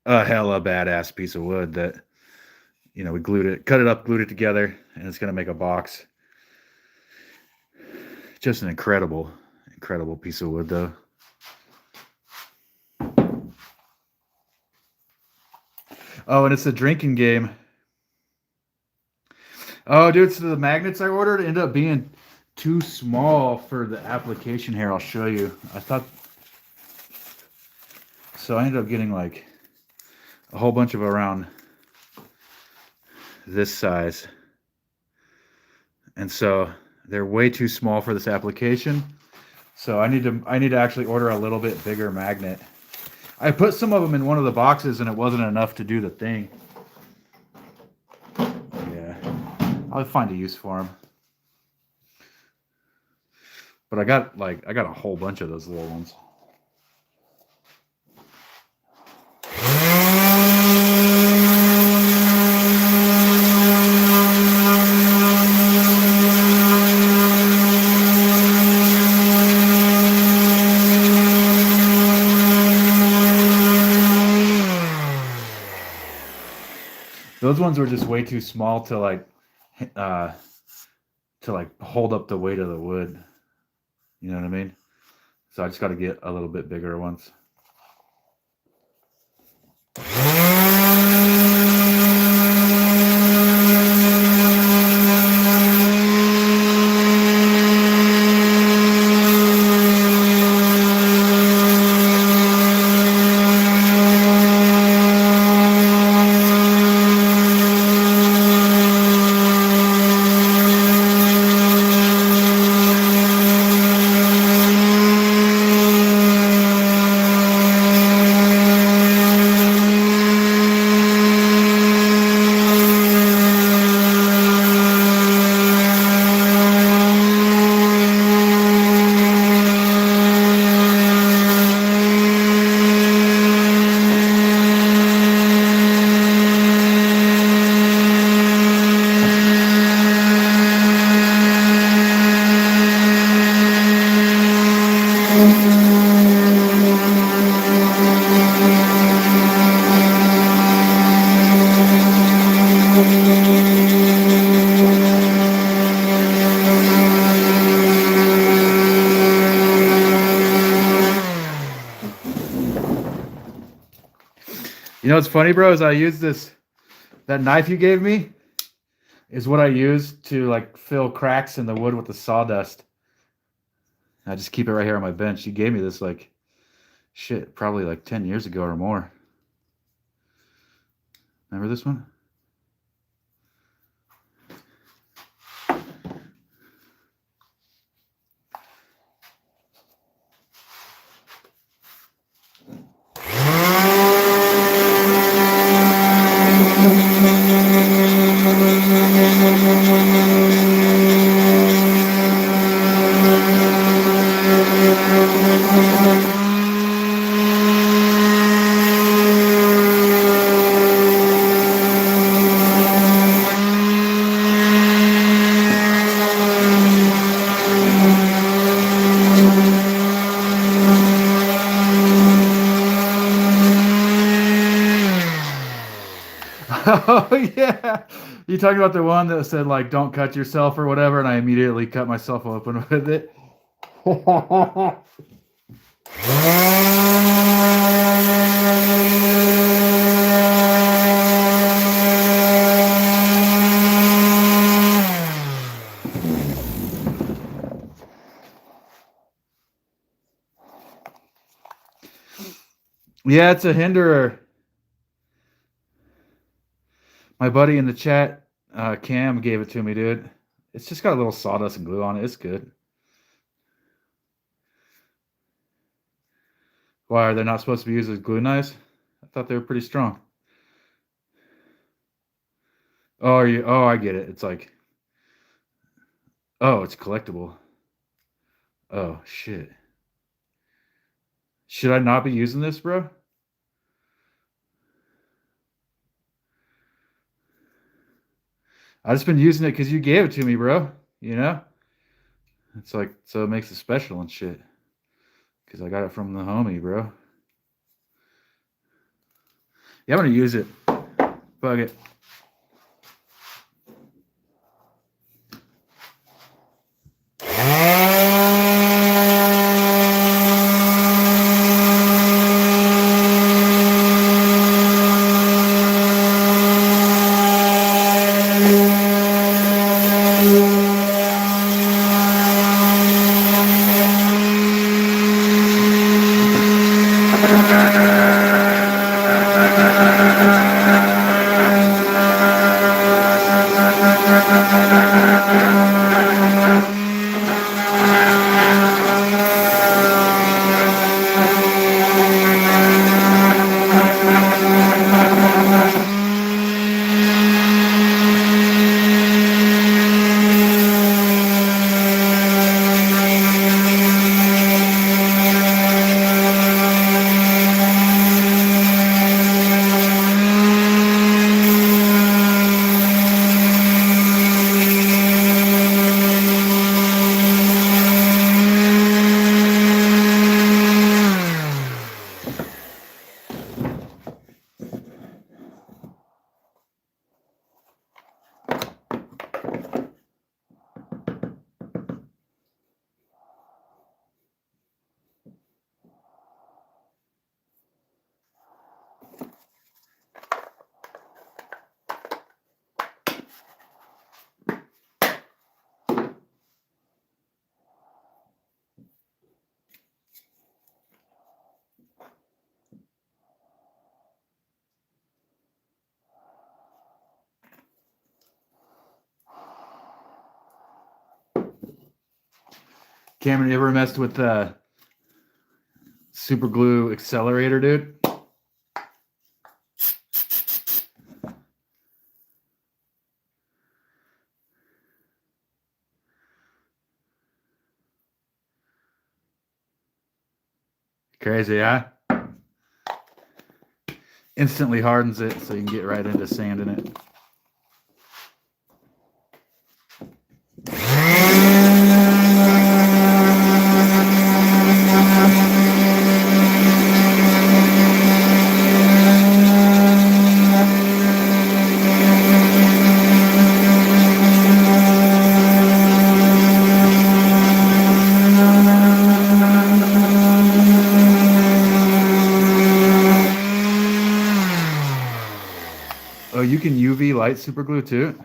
Speaker 1: a hella badass piece of wood that, we cut it up, glued it together, and it's going to make a box. Just an incredible piece of wood, though. Oh, and it's a drinking game. Oh, dude, so the magnets I ordered ended up being too small for the application here. I'll show you. So I ended up getting like a whole bunch of around this size. And so they're way too small for this application. So I need to actually order a little bit bigger magnet. I put some of them in one of the boxes and it wasn't enough to do the thing. Yeah, I'll find a use for them. But I got a whole bunch of those little ones. Those ones were just way too small to hold up the weight of the wood. You know what I mean? So I just got to get a little bit bigger ones. You know what's funny, bro, is I use that knife you gave me is what I use to fill cracks in the wood with the sawdust. I just keep it right here on my bench. You gave me this probably 10 years ago or more. Remember this one? Oh yeah, you talking about the one that said "Don't cut yourself" or whatever, and I immediately cut myself open with it. Yeah, it's a hinderer. My buddy in the chat, Cam, gave it to me, dude. It's just got a little sawdust and glue on it. It's good. Why are they not supposed to be used as glue knives? I thought they were pretty strong. Oh, I get it. It's like, oh, it's collectible. Oh, shit. Should I not be using this, bro? I just been using it because you gave it to me, bro. You know? It's like, so it makes it special and shit. Because I got it from the homie, bro. Yeah, I'm going to use it. Fuck it. Cameron, you ever messed with the super glue accelerator, dude? Crazy, huh? Instantly hardens it so you can get right into sanding it. Oh, you can UV light super glue too?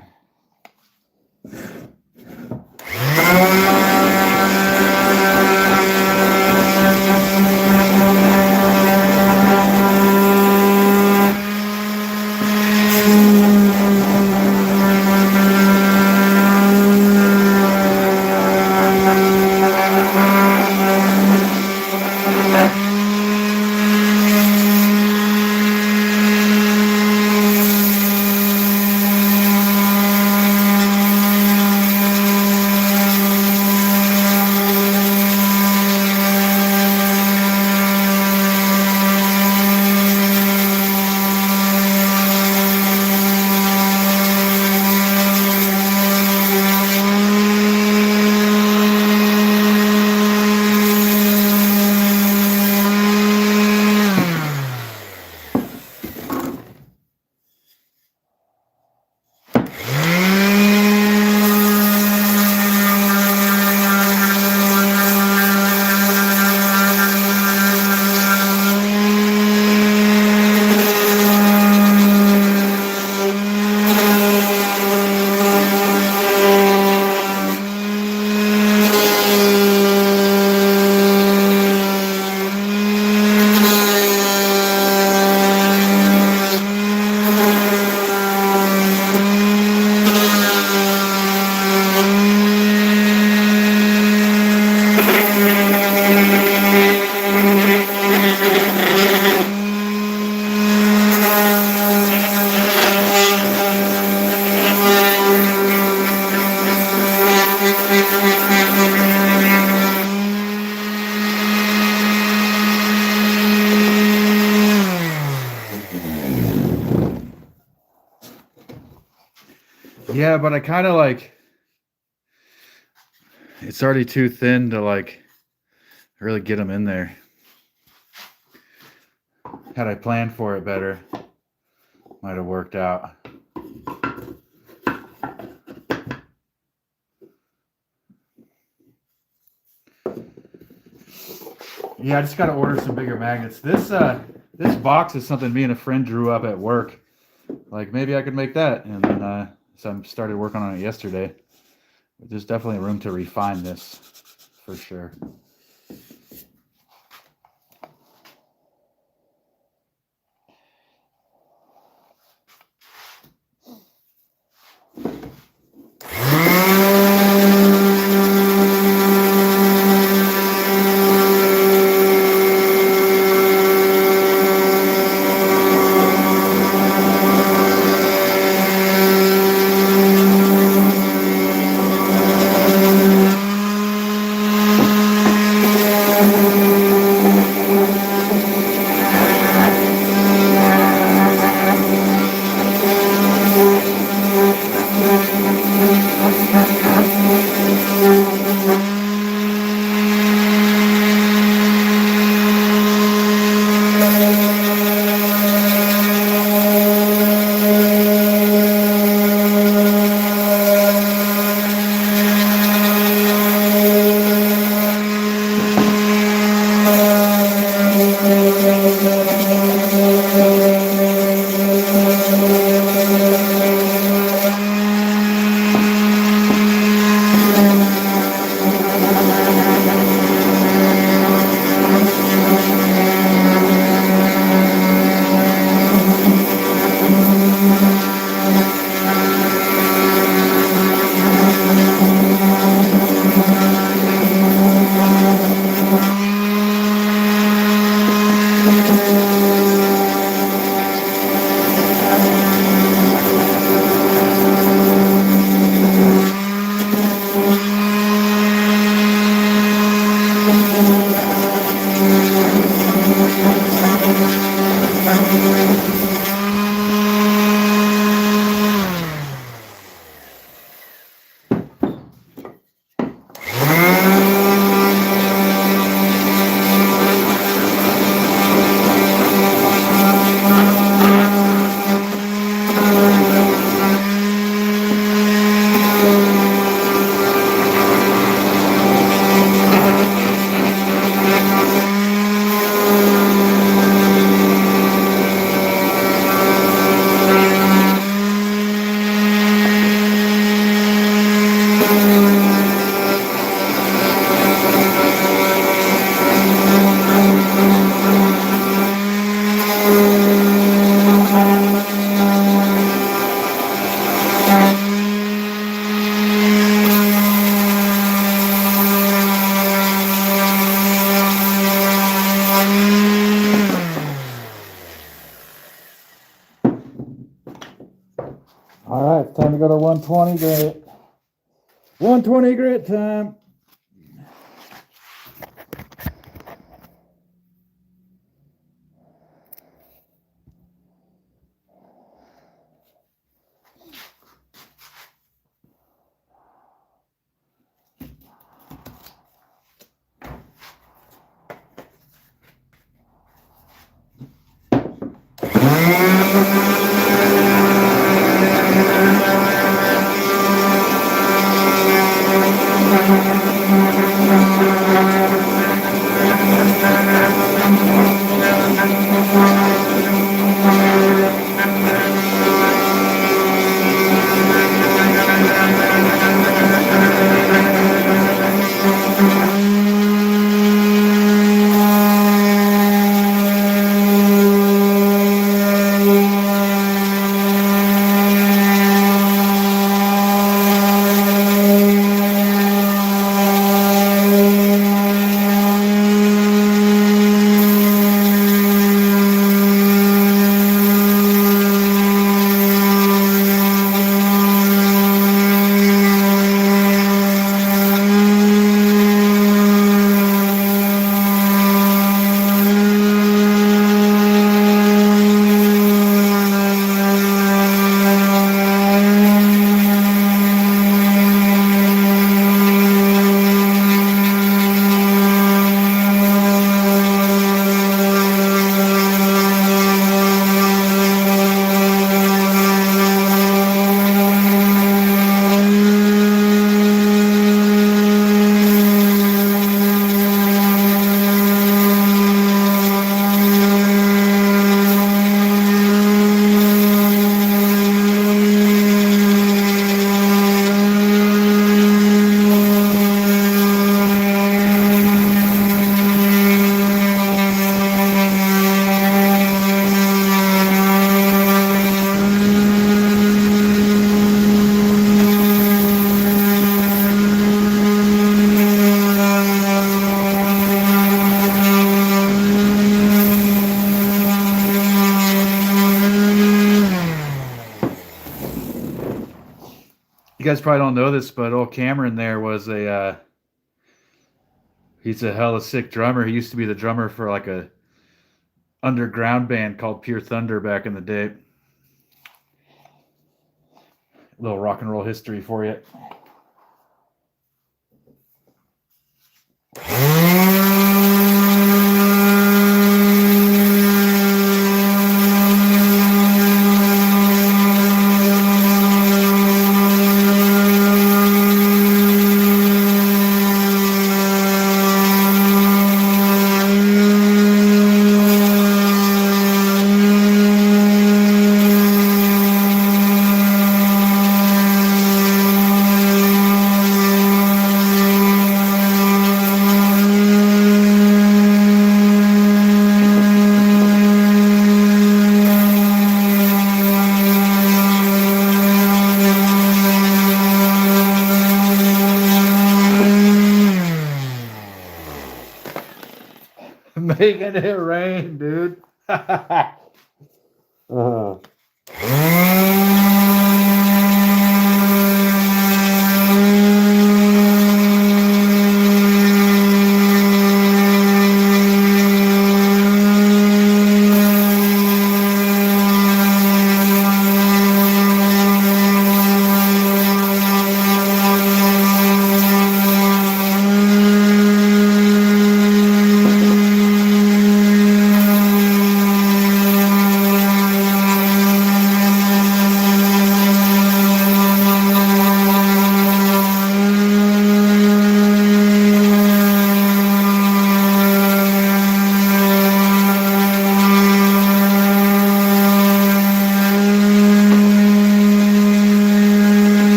Speaker 1: Yeah, but I kind of like, it's already too thin to like really get them in there. Had I planned for it better, might have worked out. Yeah, I just got to order some bigger magnets. This box is something me and a friend drew up at work. Like maybe I could make that, and then so I started working on it yesterday. There's definitely room to refine this, for sure.
Speaker 3: All right, time to go to 120 grit. 120 grit time.
Speaker 1: You guys probably don't know this, but old Cameron there was he's a hella sick drummer. He used to be the drummer for like a underground band called Pure Thunder back in the day. A little rock and roll history for you. Making it rain, dude.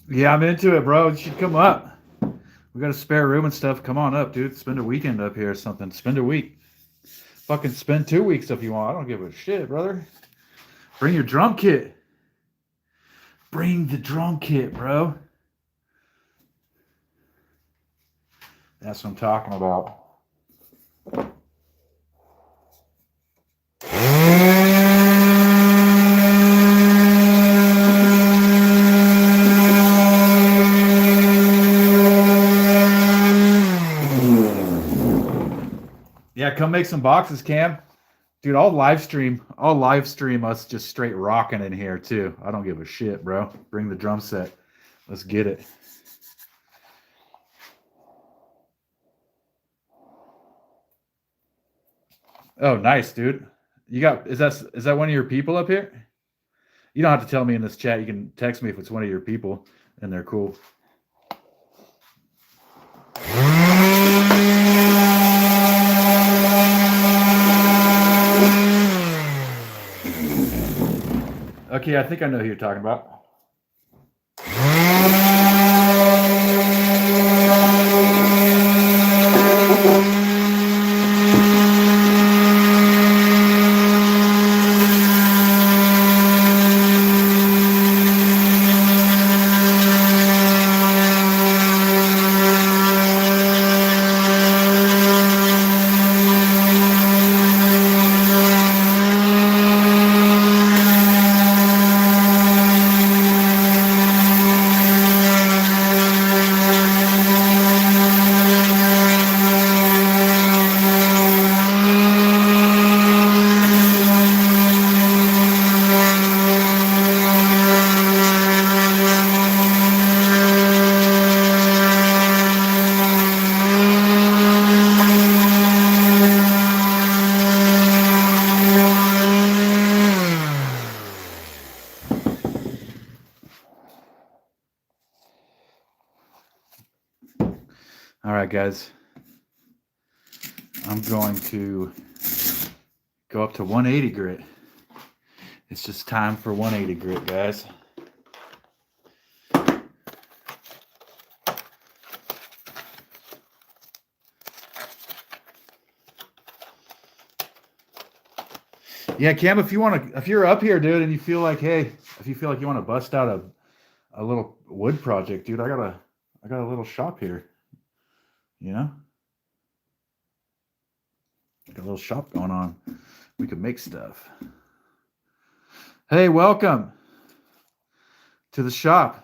Speaker 1: Yeah, I'm into it, bro. You should come up. We got a spare room and stuff. Come on up, dude. Spend a weekend up here or something. Spend a week. Fucking spend 2 weeks if you want. I don't give a shit, brother. Bring your drum kit. Bring the drum kit, bro. That's what I'm talking about. Yeah, come make some boxes, Cam. Dude, I'll live stream us just straight rocking in here too. I don't give a shit, bro. Bring the drum set. Let's get it. Oh, nice, dude. You got is that one of your people up here? You don't have to tell me in this chat. You can text me if it's one of your people and they're cool. Okay, I think I know who you're talking about. right, guys. I'm going to go up to 180 grit. It's just time for 180 grit, guys. Yeah, Cam, if you're up here, dude, and you feel like, hey, if you feel like you want to bust out a little wood project, dude, I got a little shop here. You know? Got a little shop going on. We could make stuff. Hey, welcome to the shop.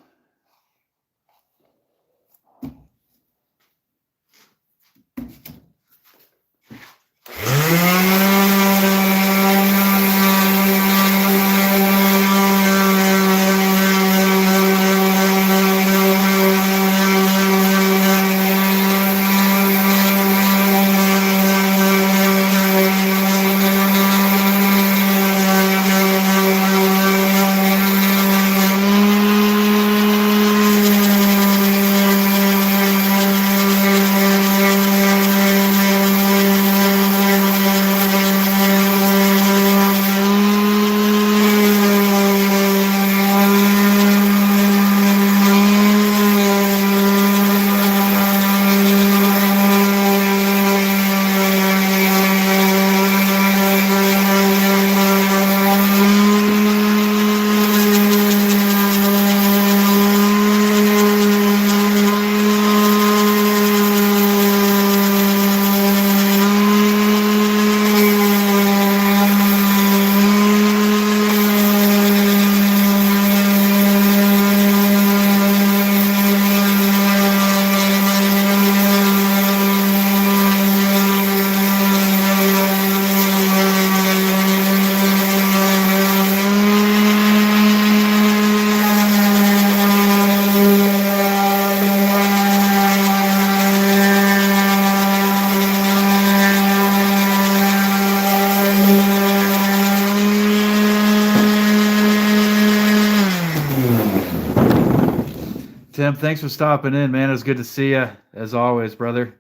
Speaker 1: Tim, thanks for stopping in, man. It was good to see you, as always, brother.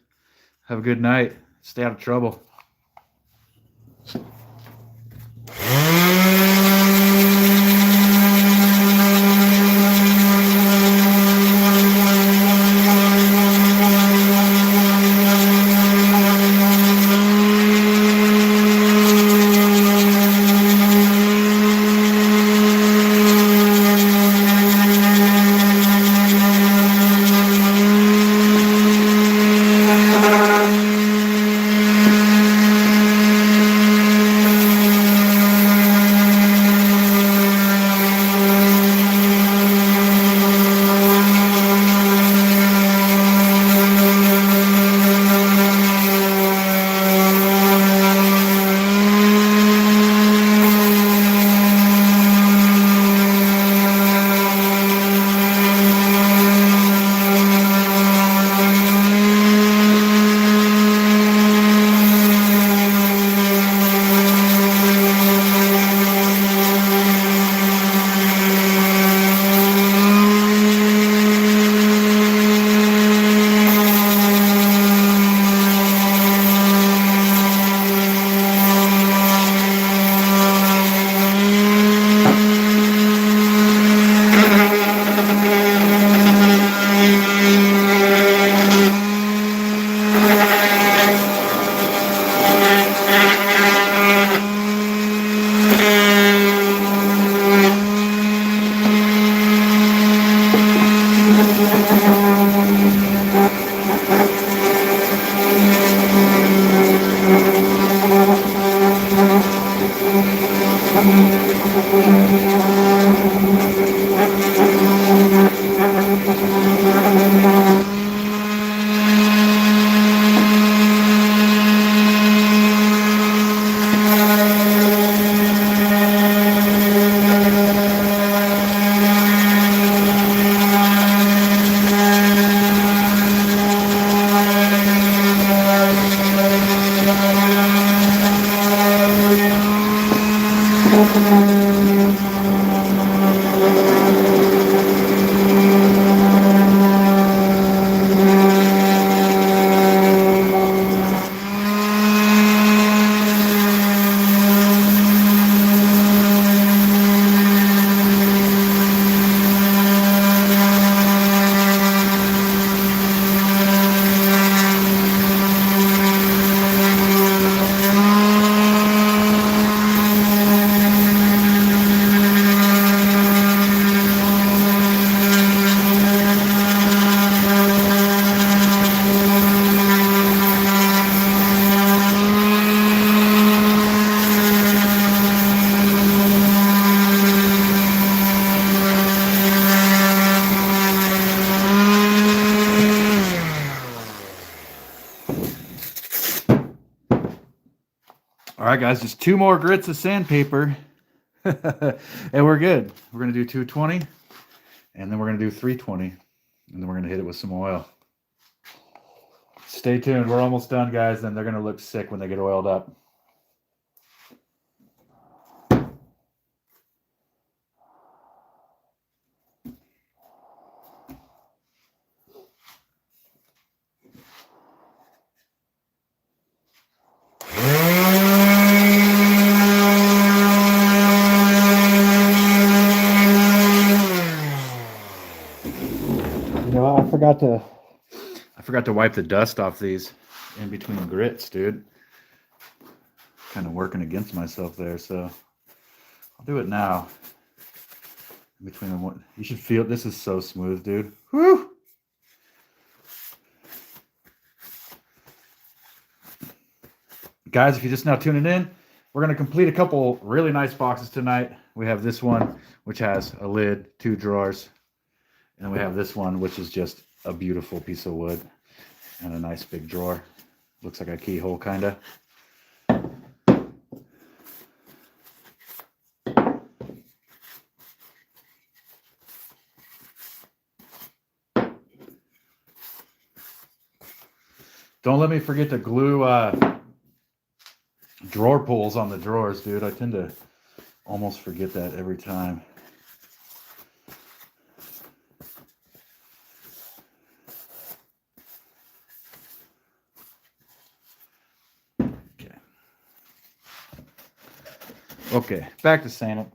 Speaker 1: Have a good night. Stay out of trouble. All right, guys, just 2 more grits of sandpaper, and we're good. We're gonna do 220, and then we're gonna do 320, and then we're gonna hit it with some oil. Stay tuned. We're almost done, guys. Then they're gonna look sick when they get oiled up.
Speaker 3: You know, I forgot to
Speaker 1: wipe the dust off these in between grits, dude. Kind of working against myself there, so I'll do it now. In between them, you should feel this is so smooth, dude. Woo! Guys, if you're just now tuning in, we're going to complete a couple really nice boxes tonight. We have this one, which has a lid, 2 drawers. And we have this one, which is just a beautiful piece of wood and a nice big drawer. Looks like a keyhole, kind of. Don't let me forget to glue drawer pulls on the drawers, dude. I tend to almost forget that every time. Okay, back to sanding.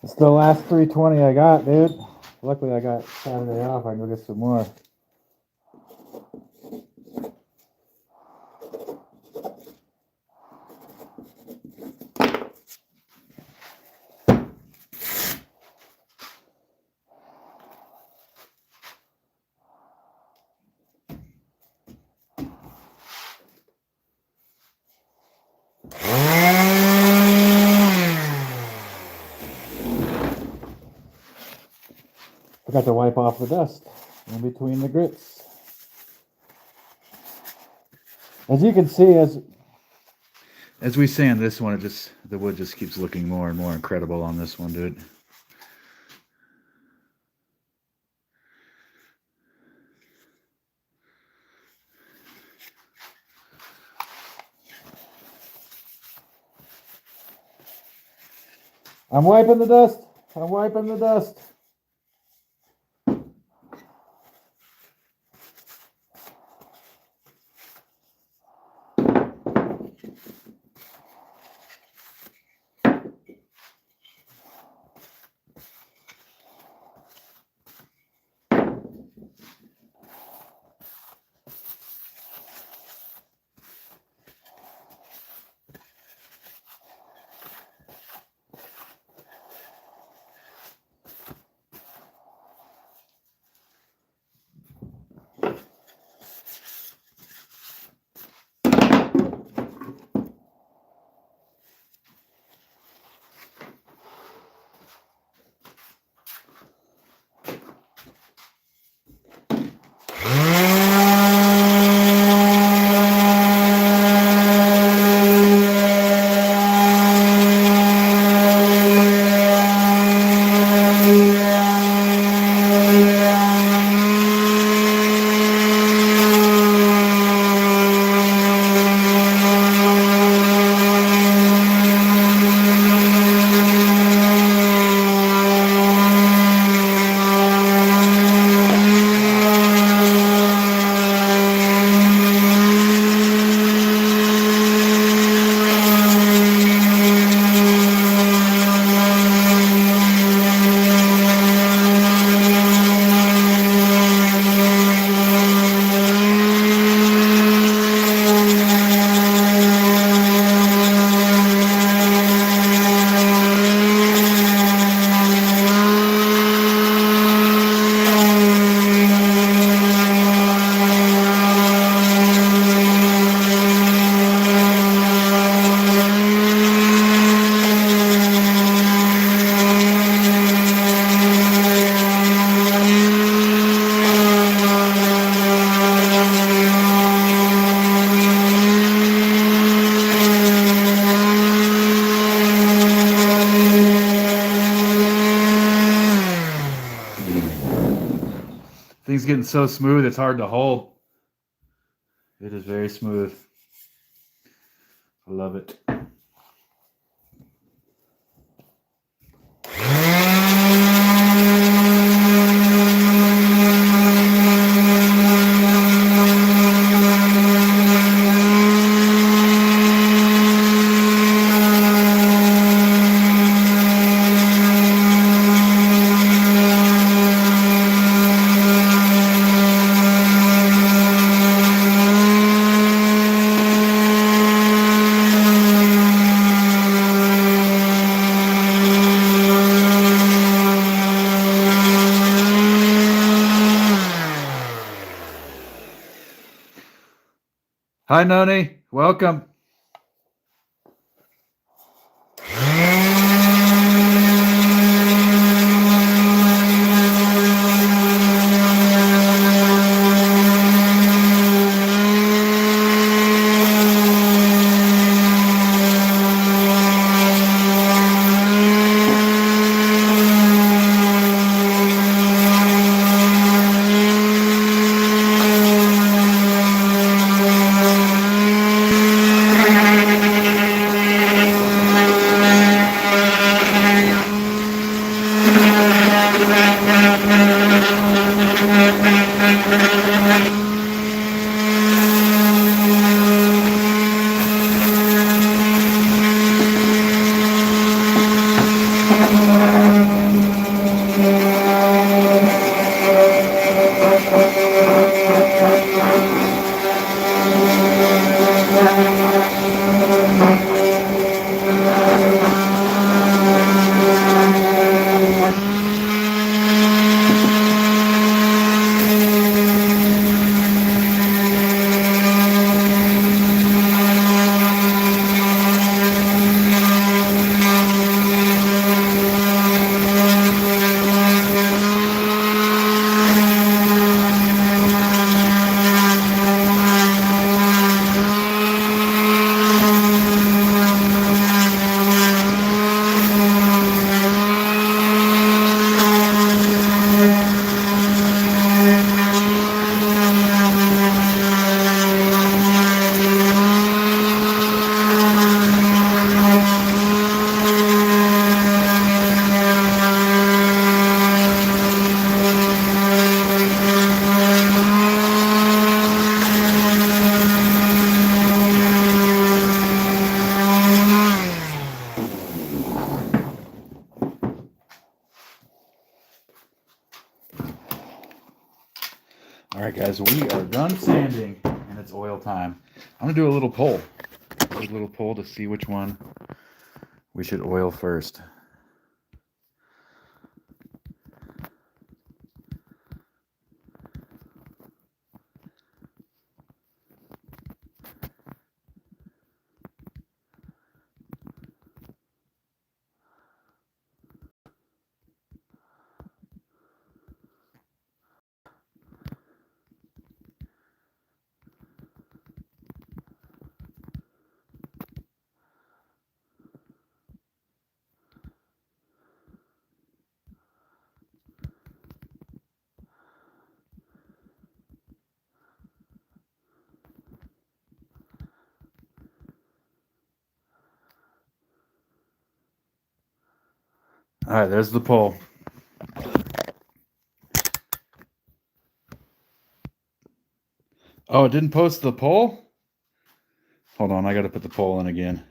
Speaker 3: It's the last 320 I got, dude. Luckily, I got Saturday off. I can go get some more. Forgot to wipe off the dust in between the grits. As you can see,
Speaker 1: As we sand this one, the wood just keeps looking more and more incredible on this one, dude.
Speaker 3: I'm wiping the dust. I'm wiping the dust.
Speaker 1: Things getting so smooth, it's hard to hold. It is very smooth. I love it. Hi, Noni. Welcome. All right, guys, we are done sanding, and it's oil time. I'm gonna do a little poll. A little poll to see which one we should oil first. All right, there's the poll. Oh, it didn't post the poll? Hold on, I got to put the poll in again.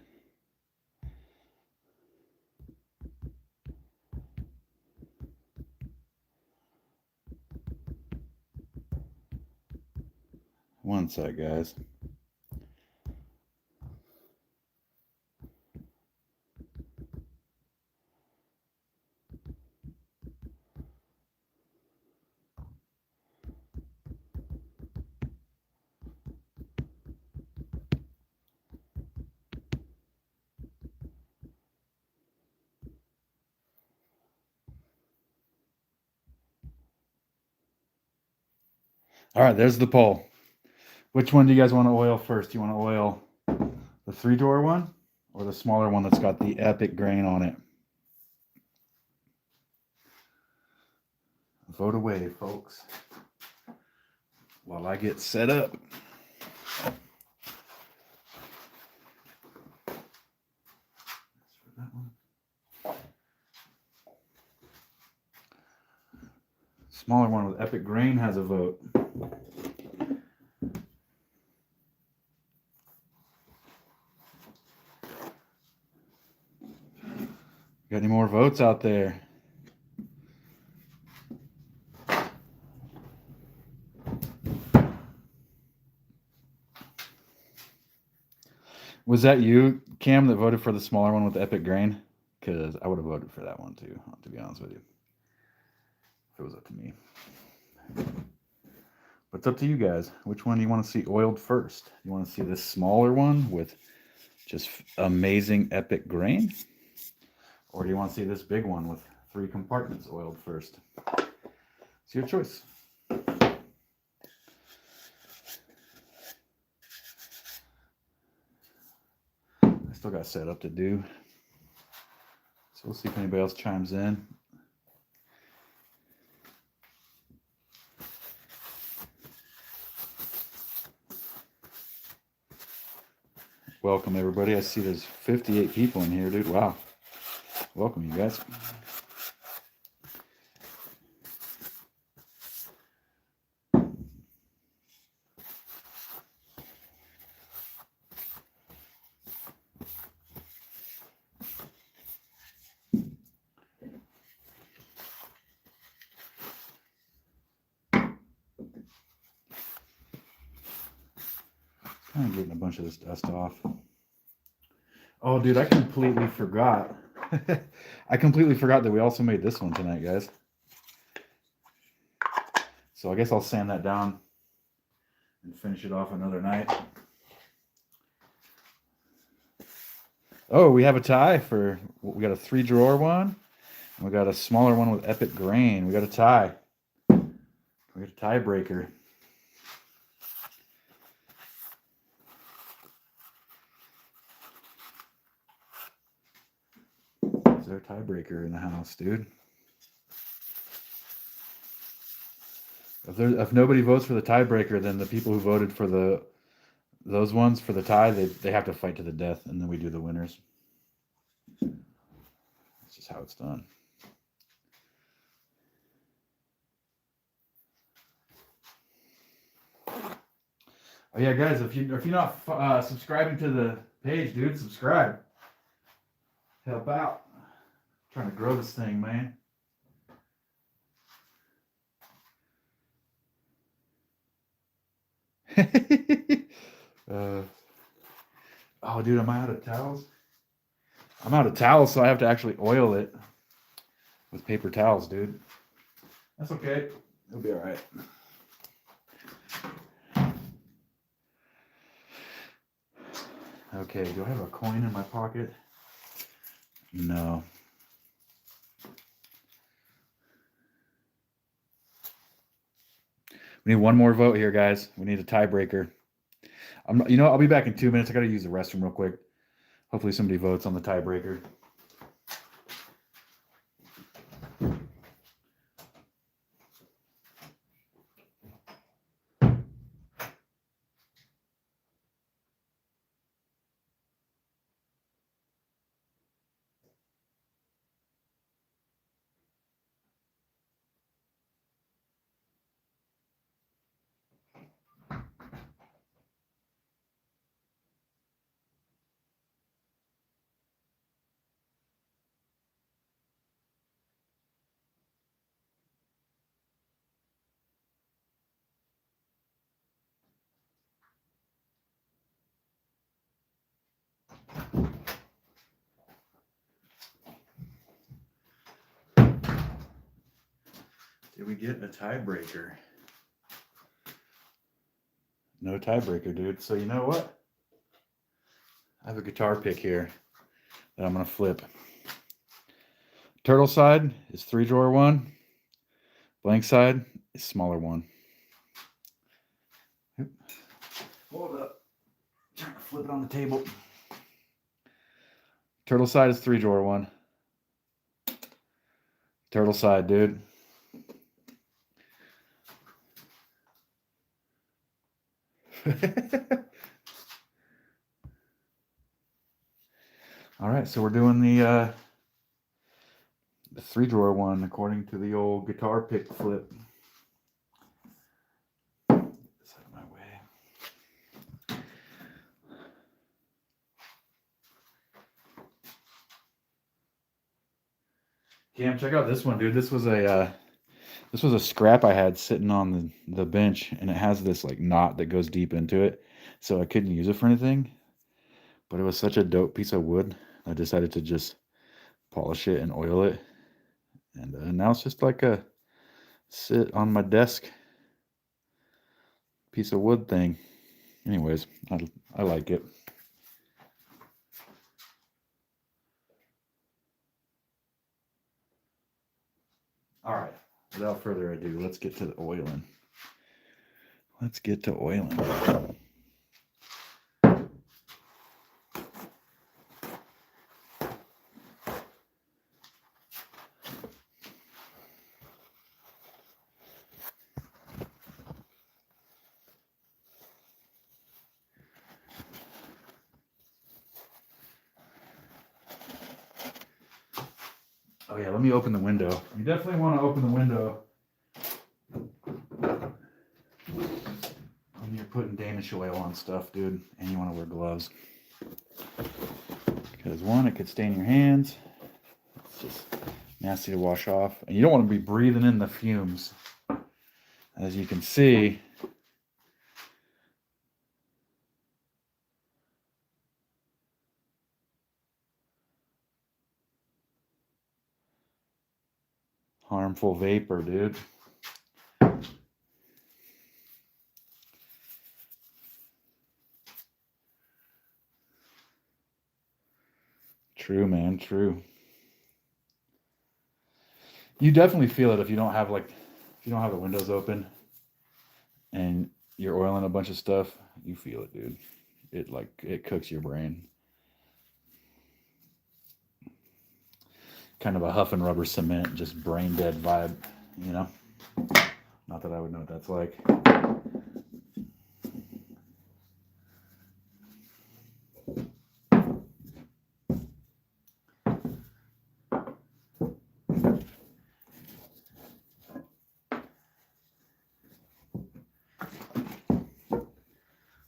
Speaker 1: One sec, guys. All right, there's the poll. Which one do you guys want to oil first? Do you want to oil the 3-drawer one or the smaller one that's got the epic grain on it? Vote away, folks, while I get set up. Smaller one with epic grain has a vote. Got any more votes out there? Was that you, Cam, that voted for the smaller one with the epic grain? Because I would have voted for that one too, to be honest with you. If it was up to me. But it's up to you guys. Which one do you want to see oiled first? You want to see this smaller one with just amazing epic grain? Or do you want to see this big one with 3 compartments oiled first? It's your choice. I still got setup to do. So we'll see if anybody else chimes in. Welcome, everybody. I see there's 58 people in here, dude. Wow. Welcome, you guys. Kind of getting a bunch of this dust off. Oh, dude, I completely forgot. I completely forgot that we also made this one tonight, guys. So I guess I'll sand that down and finish it off another night. Oh, we have a tie for, we got a 3-drawer one, and we got a smaller one with epic grain. We got a tie. We got a tiebreaker. Is there a tiebreaker in the house, dude? If nobody votes for the tiebreaker, then the people who voted for those ones for the tie, they have to fight to the death, and then we do the winners. That's just how it's done. Oh yeah, guys, if you're not subscribing to the page, dude, subscribe. Help out. I'm trying to grow this thing, man. Oh, dude, am I out of towels? I'm out of towels, so I have to actually oil it with paper towels, dude. That's okay. It'll be all right. Okay, do I have a coin in my pocket? No. We need one more vote here, guys. We need a tiebreaker. I'll be back in 2 minutes. I got to use the restroom real quick. Hopefully somebody votes on the tiebreaker. Did we get a tiebreaker? No tiebreaker, dude. So you know what? I have a guitar pick here that I'm going to flip. Turtle side is 3-drawer one. Blank side is smaller one. Hold up. I'm trying to flip it on the table. Turtle side is 3-drawer one. Turtle side, dude. All right, so we're doing the 3-drawer one according to the old guitar pick flip. Get this out of my way. Cam, check out this one, dude. This was a scrap I had sitting on the bench, and it has this like knot that goes deep into it, so I couldn't use it for anything. But it was such a dope piece of wood. I decided to just polish it and oil it, and now it's just like a sit on my desk piece of wood thing. Anyways, I like it. All right, without further ado, let's get to the oiling. Let's get to oiling. Oh yeah, let me open the window. You definitely want to open the window when you're putting Danish oil on stuff, dude, and you want to wear gloves. Because one, it could stain your hands. It's just nasty to wash off. And you don't want to be breathing in the fumes. As you can see, harmful vapor, dude. True, man, true. You definitely feel it if you don't have the windows open and you're oiling a bunch of stuff. You feel it, dude. It cooks your brain. Kind of a huff and rubber cement, just brain dead vibe, you know? Not that I would know what that's like.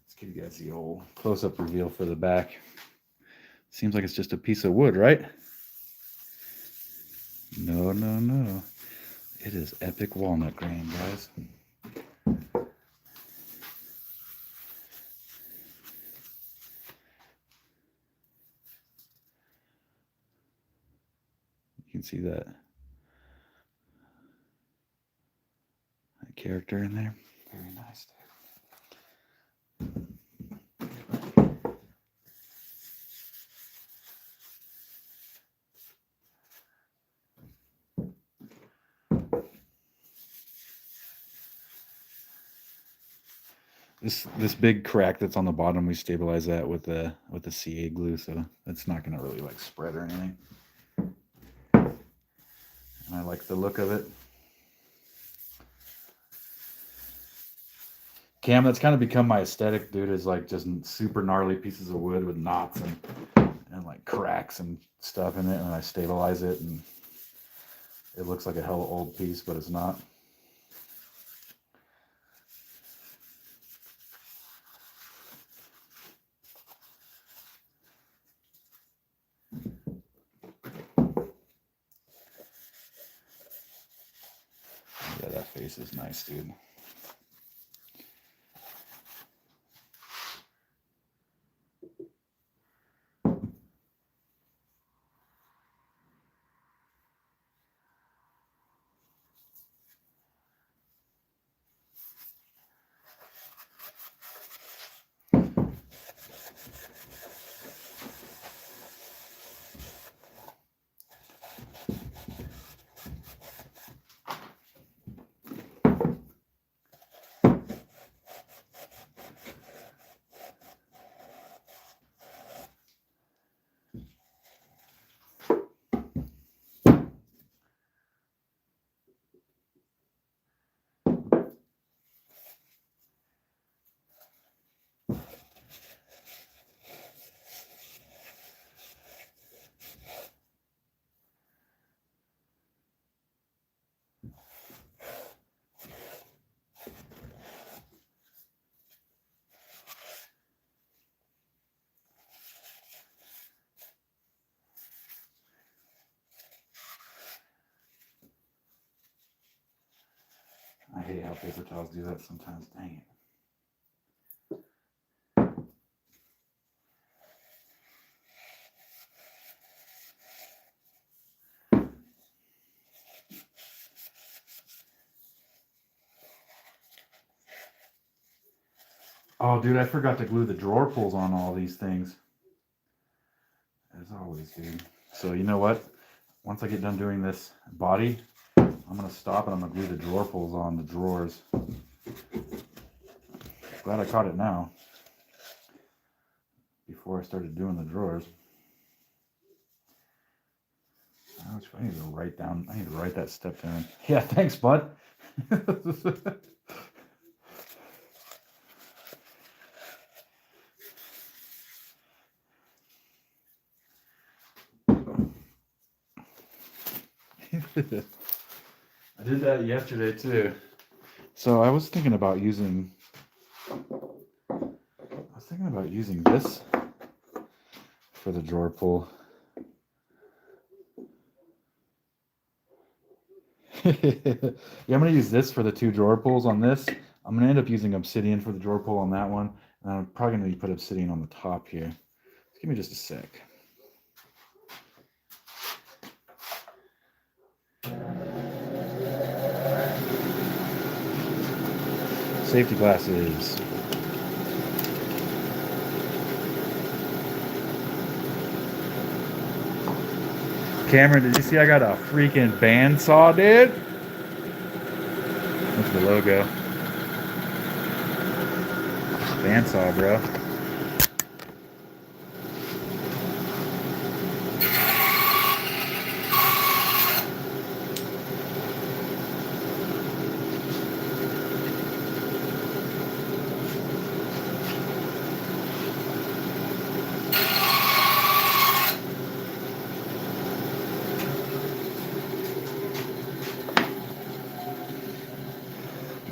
Speaker 1: Let's give you guys the old close-up reveal for the back. Seems like it's just a piece of wood, right? No, no, no. It is epic walnut grain, guys. see that character in there. Very nice, This big crack that's on the bottom, we stabilize that with the CA glue, so it's not going to really like spread or anything. And I like the look of it. Cam, that's kind of become my aesthetic, dude, is like just super gnarly pieces of wood with knots and like cracks and stuff in it, and I stabilize it, and it looks like a hell old piece, but it's not. Yeah, that face is nice, dude. I hate how paper towels do that sometimes. Dang it. Oh, dude, I forgot to glue the drawer pulls on all these things. As always, dude. So you know what? Once I get done doing this body, I'm going to stop and I'm going to glue the drawer pulls on the drawers. Glad I caught it now. Before I started doing the drawers. I need to write that step down. Yeah, thanks, bud. I did that yesterday too. So I was thinking about using this for the drawer pull. Yeah, I'm going to use this for the two drawer pulls on this. I'm going to end up using obsidian for the drawer pull on that one. And I'm probably going to put obsidian on the top here. Give me just a sec. Safety glasses. Cameron, did you see I got a freaking bandsaw, dude? That's the logo. Bandsaw, bro.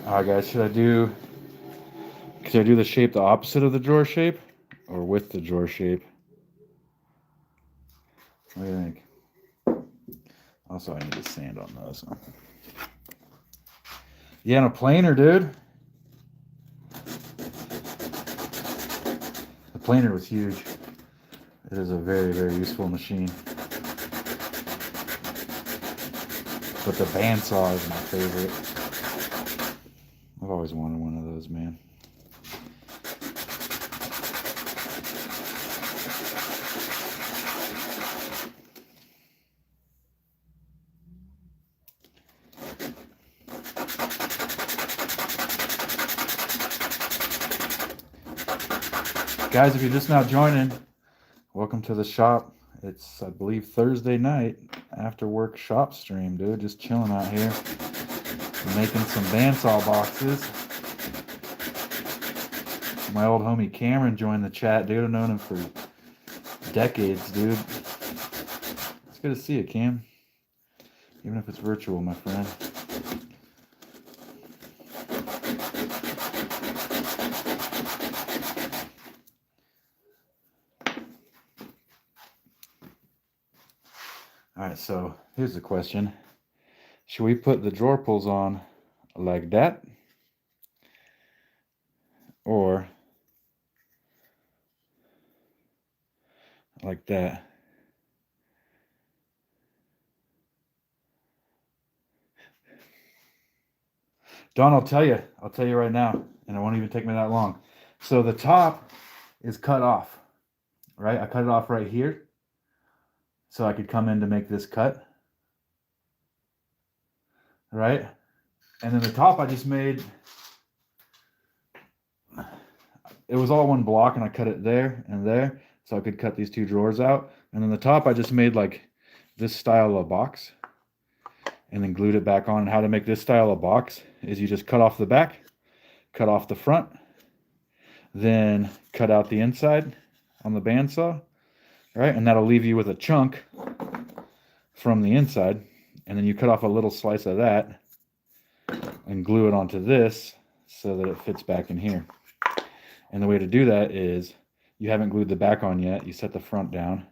Speaker 1: Alright guys, should I do the shape the opposite of the drawer shape or with the drawer shape? What do you think? Also, I need to sand on those. Yeah, and a planer, dude. The planer was huge. It is a very, very useful machine. But the bandsaw is my favorite. I've always wanted one of those, man. Guys, if you're just now joining, welcome to the shop. It's, I believe, Thursday night after work shop stream, dude. Just chilling out here, making some bandsaw boxes. My old homie Cameron joined the chat, dude. I've known him for decades, dude. It's good to see you, Cam. Even if it's virtual, my friend. All right, so here's the question. Should we put the drawer pulls on like that? Or like that? Don, I'll tell you right now, and it won't even take me that long. So the top is cut off, right? I cut it off right here, so I could come in to make this cut, right? And then the top I just made, it was all one block, and I cut it there and there, so I could cut these two drawers out. And then the top I just made like this style of box, and then glued it back on. And how to make this style of box is you just cut off the back, cut off the front, then cut out the inside on the bandsaw, right? And that'll leave you with a chunk from the inside. And then you cut off a little slice of that and glue it onto this so that it fits back in here. And the way to do that is you haven't glued the back on yet. You set the front down,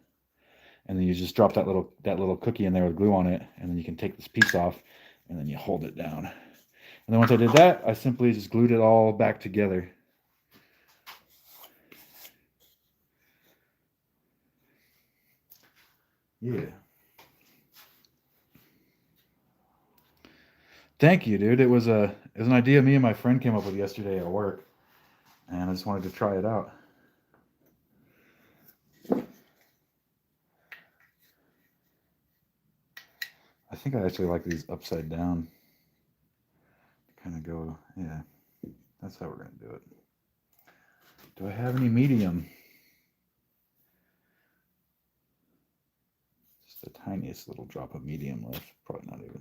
Speaker 1: and then you just drop that little cookie in there with glue on it, and then you can take this piece off, and then you hold it down. And then once I did that, I simply just glued it all back together. Yeah. Thank you, dude. It was an idea me and my friend came up with yesterday at work, and I just wanted to try it out. I think I actually like these upside down. Kind of go, yeah. That's how we're going to do it. Do I have any medium? Just the tiniest little drop of medium left. Probably not even.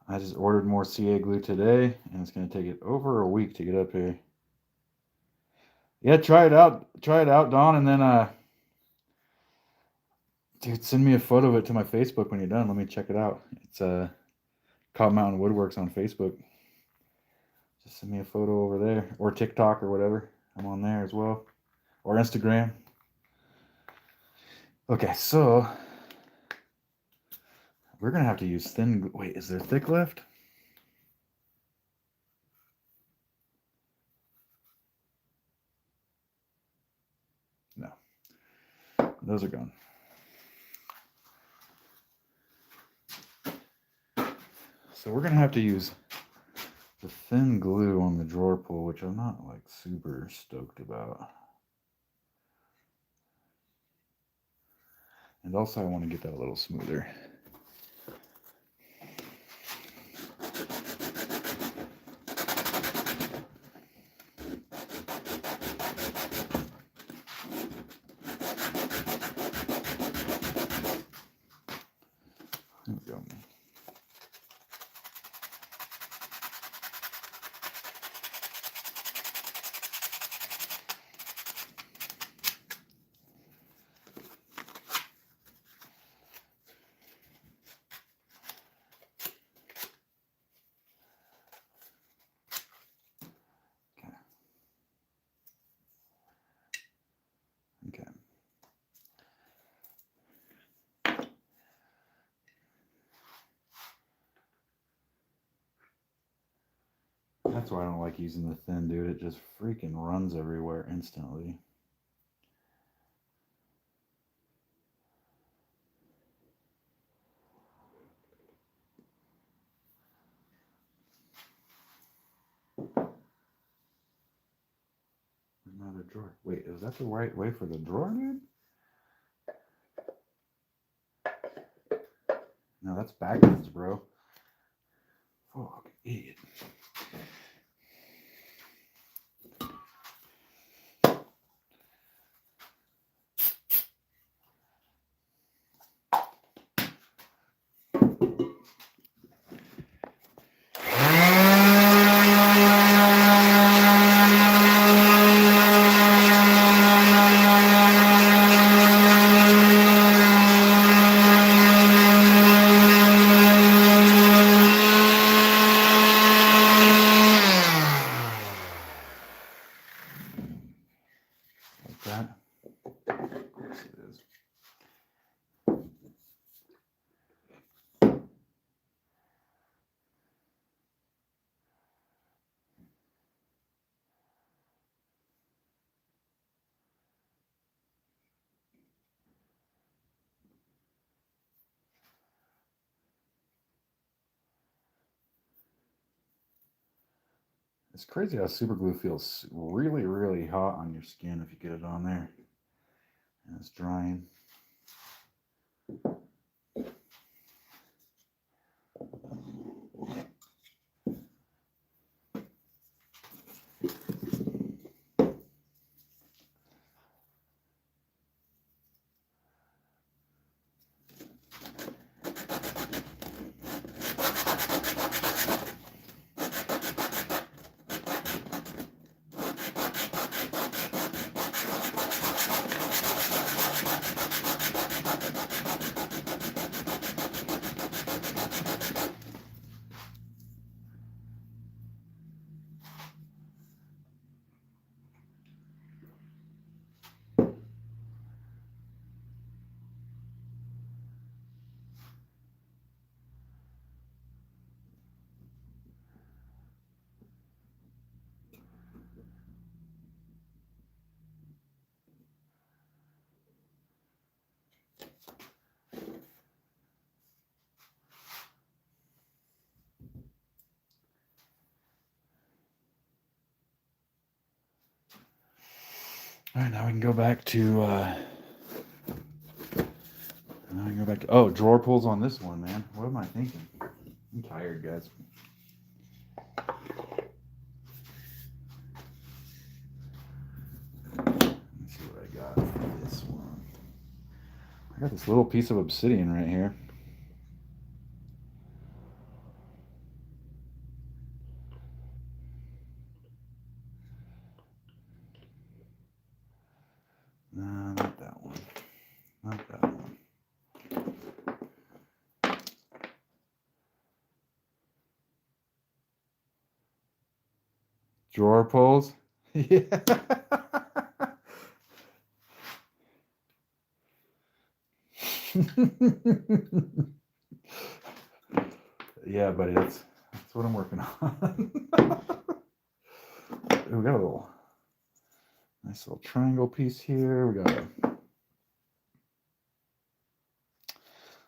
Speaker 1: I just ordered more CA glue today, and it's going to take it over a week to get up here. Yeah, try it out, Don, and then dude, send me a photo of it to my Facebook when you're done. Let me check it out. It's Cotton Mountain Woodworks on Facebook. Just send me a photo over there, or TikTok or whatever. I'm on there as well, or Instagram. Okay, so we're gonna have to use thin. Wait, is there thick left? No, those are gone. So we're gonna have to use the thin glue on the drawer pull, which I'm not like super stoked about. And also I want to get that a little smoother. There we go. That's why I don't like using the thin, dude. It just freaking runs everywhere instantly. Another drawer. Wait, is that the right way for the drawer, dude? No, that's backwards, bro. Fuck, idiot. Like that. Of course it is. It's crazy how super glue feels really, really hot on your skin if you get it on there. And it's drying. All right, now we can go back to oh, drawer pulls on this one, man. What am I thinking? I'm tired, guys. Let me see what I got for this one. I got this little piece of obsidian right here. No, not that one. Not that one. Drawer pulls? Yeah. Yeah, buddy, that's what I'm working on. We got a little nice little triangle piece here. We got a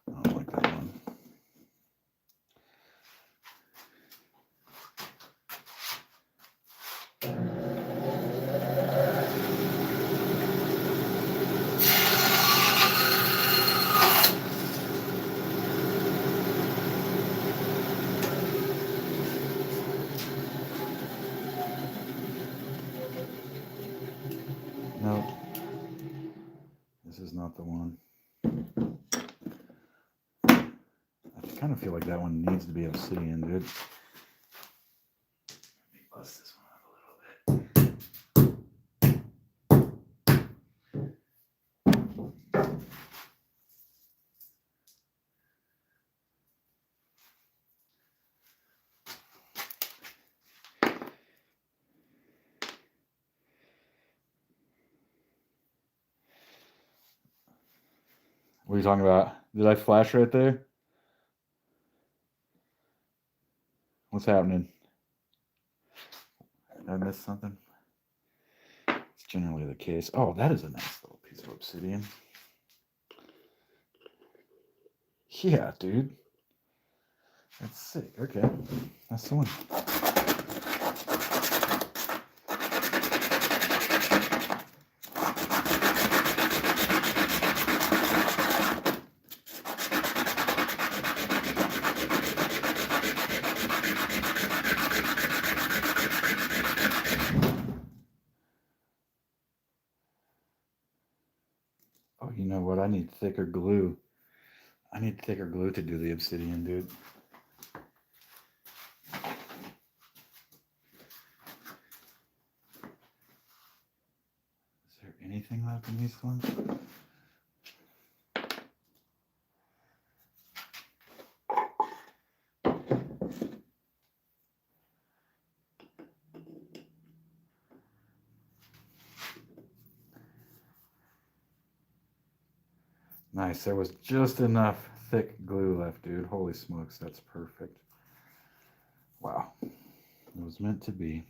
Speaker 1: I don't like that one. Nope. This is not the one. I kind of feel like that one needs to be obsidian, dude. Let me bust this one up a little bit. What are you talking about? Did I flash right there? What's happening? Did I miss something? It's generally the case. Oh, that is a nice little piece of obsidian. Yeah, dude. That's sick. Okay. That's the one. Oh, you know what? I need thicker glue. I need thicker glue to do the obsidian, dude. Is there anything left in these ones? Nice. There was just enough thick glue left, dude. Holy smokes, that's perfect. Wow. It was meant to be.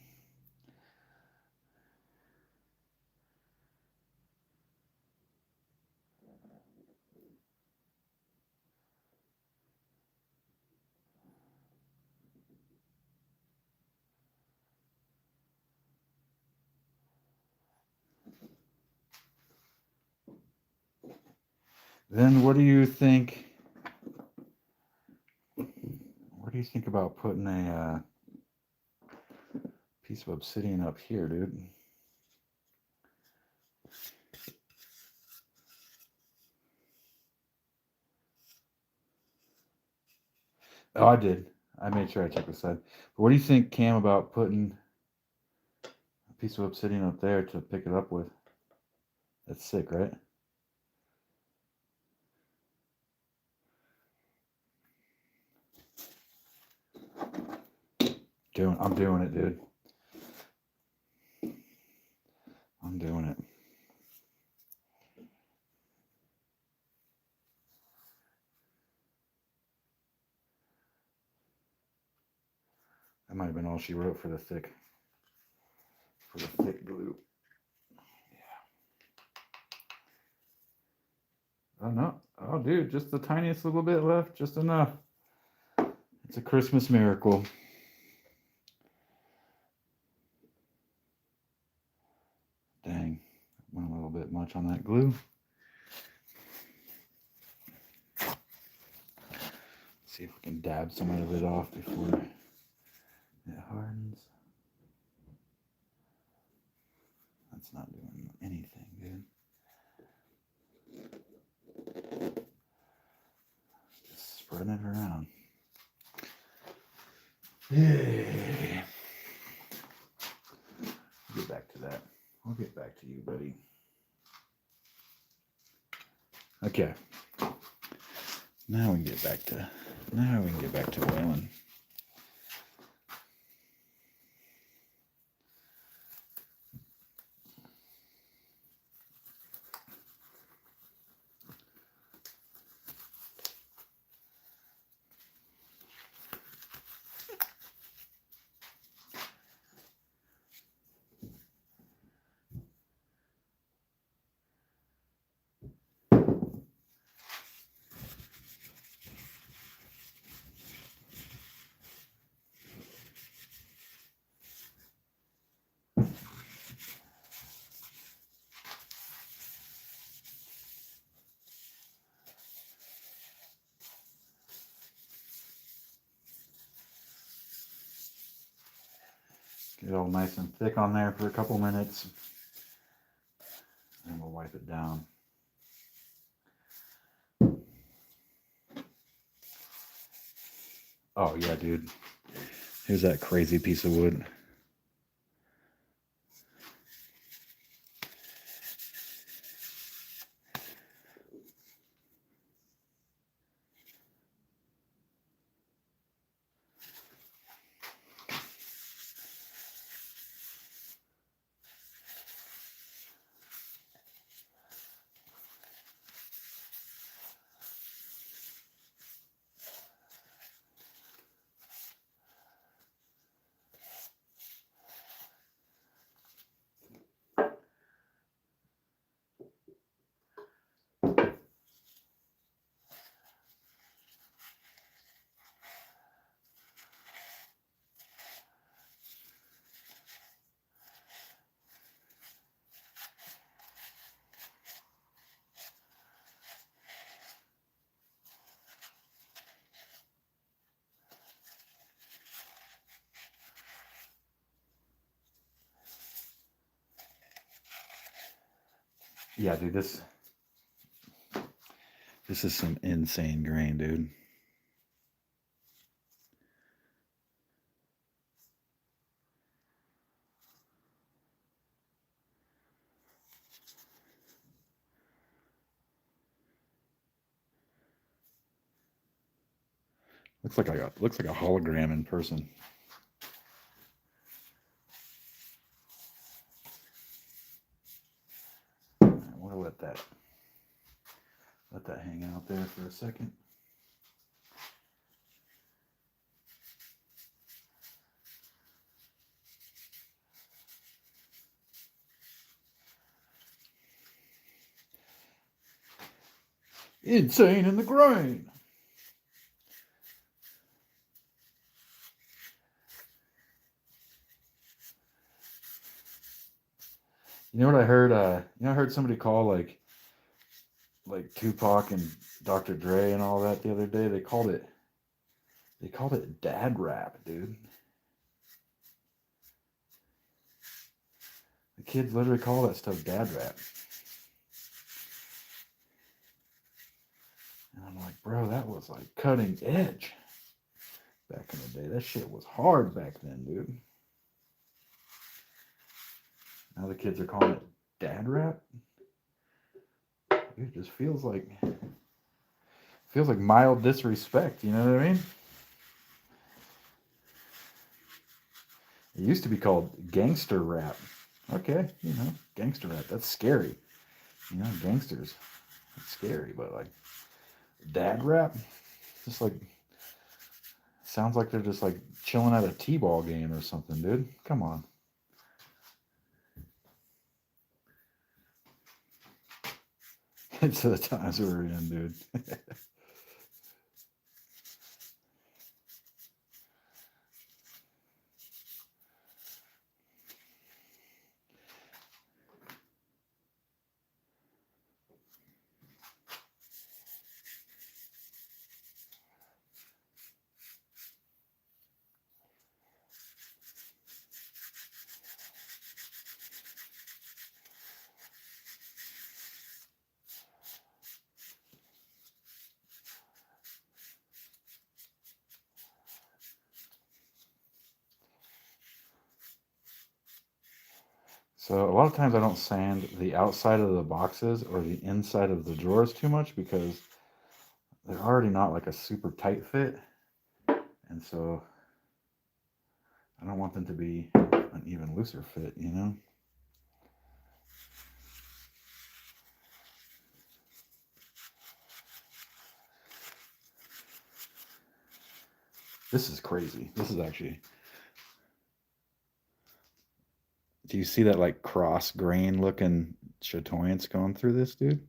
Speaker 1: Then what do you think? What do you think about putting a piece of obsidian up here, dude? Oh, I did. I made sure I checked the side. But what do you think, Cam, about putting a piece of obsidian up there to pick it up with? That's sick, right? I'm doing it, dude. I'm doing it. That might have been all she wrote for the thick glue. Yeah. Oh no. Oh dude, just the tiniest little bit left, just enough. It's a Christmas miracle. Dang. Went a little bit much on that glue. See if we can dab some of it off before it hardens. That's not doing anything, dude. Just spreading it around. Yay. We'll get back to that. We'll get back to you, buddy. Okay. Now we can get back to oiling. Get it all nice and thick on there for a couple minutes. And we'll wipe it down. Oh yeah, dude. Here's that crazy piece of wood. Yeah, dude, this is some insane grain, dude. Looks like a hologram in person. We'll let that hang out there for a second. Insane in the grain. You know what I heard? I heard somebody call like Tupac and Dr. Dre and all that the other day. They called it dad rap, dude. The kids literally call that stuff dad rap. And I'm like, bro, that was like cutting edge back in the day. That shit was hard back then, dude. Now the kids are calling it dad rap. It just feels like mild disrespect, you know what I mean? It used to be called gangster rap. Okay, gangster rap. That's scary. Gangsters. That's scary, but like dad rap, just like sounds like they're just like chilling at a t-ball game or something, dude. Come on. It's the times we're in, dude. So a lot of times I don't sand the outside of the boxes or the inside of the drawers too much because they're already not like a super tight fit. And so I don't want them to be an even looser fit, you know? This is crazy. This is actually... Do you see that like cross grain looking chatoyance going through this, dude?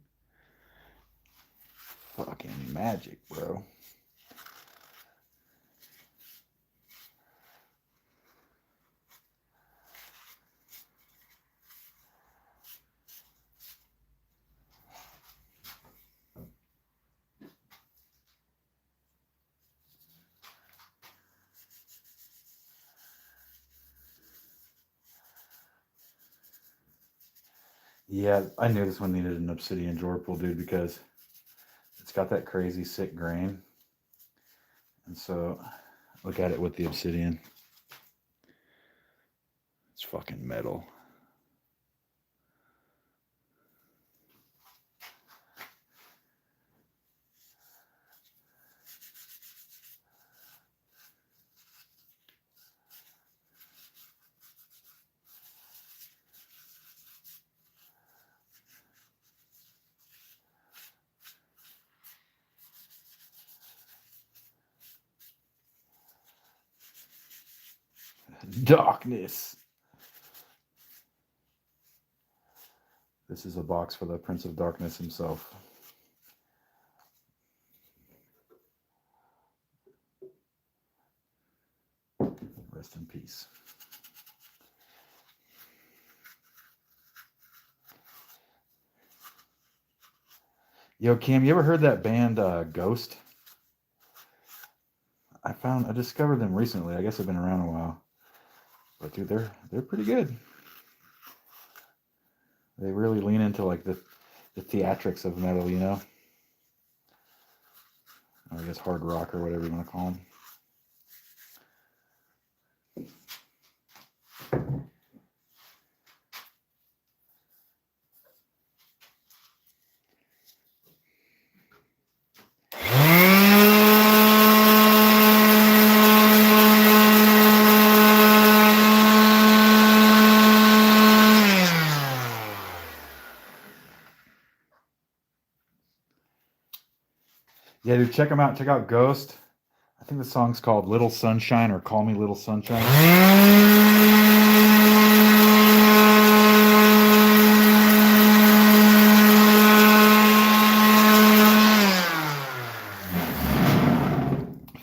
Speaker 1: Fucking magic, bro. Yeah, I knew this one needed an obsidian drawer pull, dude, because it's got that crazy sick grain. And so look at it with the obsidian. It's fucking metal. Darkness. This is a box for the Prince of Darkness himself. Rest in peace. Yo, Cam, you ever heard that band Ghost? I discovered them recently. I guess they've been around a while. But dude, they're pretty good. They really lean into like the theatrics of metal, you know? Or I guess hard rock or whatever you want to call them. Yeah, dude, check them out. Check out Ghost. I think the song's called Little Sunshine or Call Me Little Sunshine.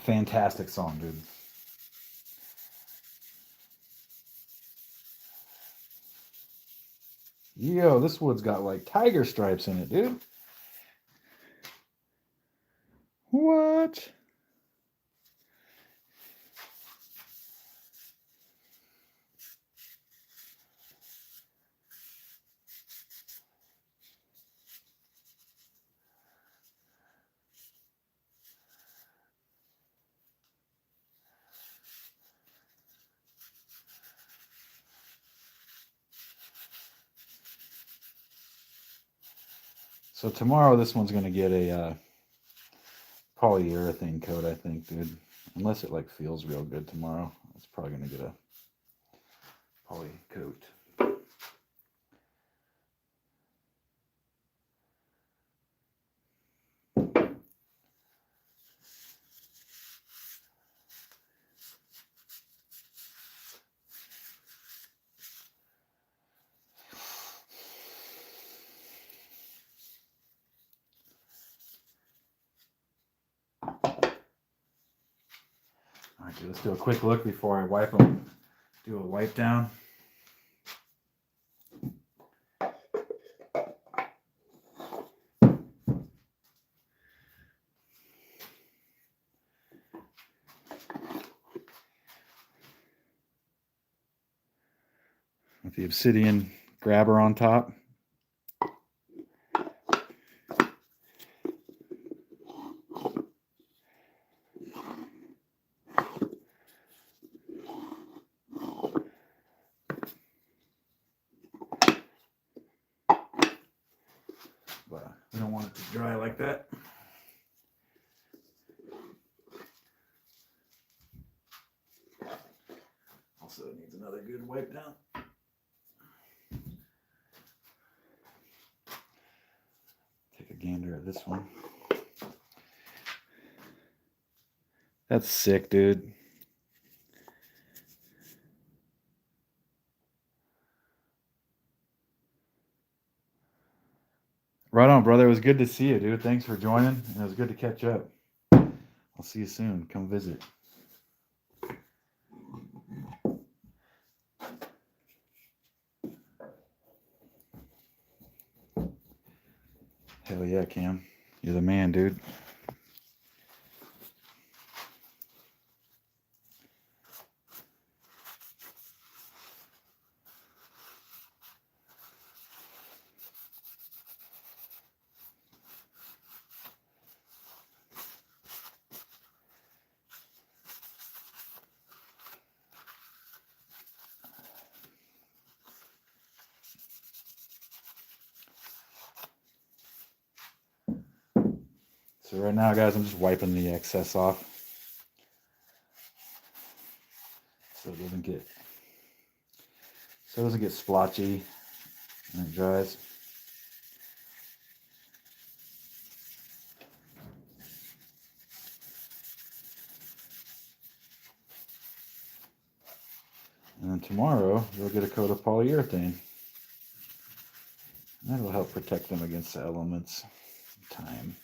Speaker 1: Fantastic song, dude. Yo, this wood's got like tiger stripes in it, dude. What? So tomorrow this one's going to get a polyurethane coat, I think, dude. Unless it like feels real good tomorrow. It's probably going to get a poly coat. All right, dude, let's do a quick look before I wipe them. Do a wipe down. With the obsidian grabber on top. But we don't want it to dry like that. Also, it needs another good wipe down. Take a gander at this one. That's sick, dude. Right on, brother. It was good to see you, dude. Thanks for joining, and it was good to catch up. I'll see you soon. Come visit. Hell yeah, Cam. You're the man, dude. So right now, guys, I'm just wiping the excess off so it doesn't get splotchy when it dries. And then tomorrow, you'll get a coat of polyurethane. That'll help protect them against the elements of time.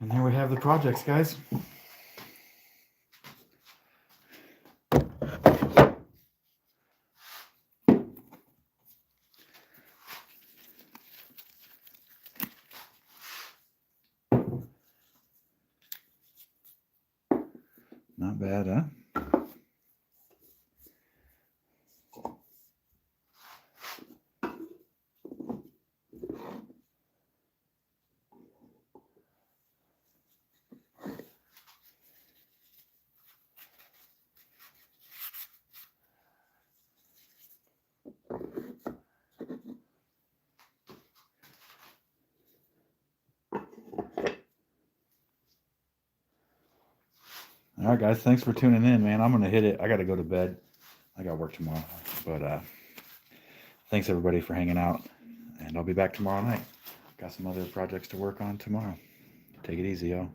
Speaker 1: And there we have the projects, guys. Not bad, huh? All right, guys. Thanks for tuning in, man. I'm going to hit it. I got to go to bed. I got work tomorrow. But thanks, everybody, for hanging out. And I'll be back tomorrow night. Got some other projects to work on tomorrow. Take it easy, y'all.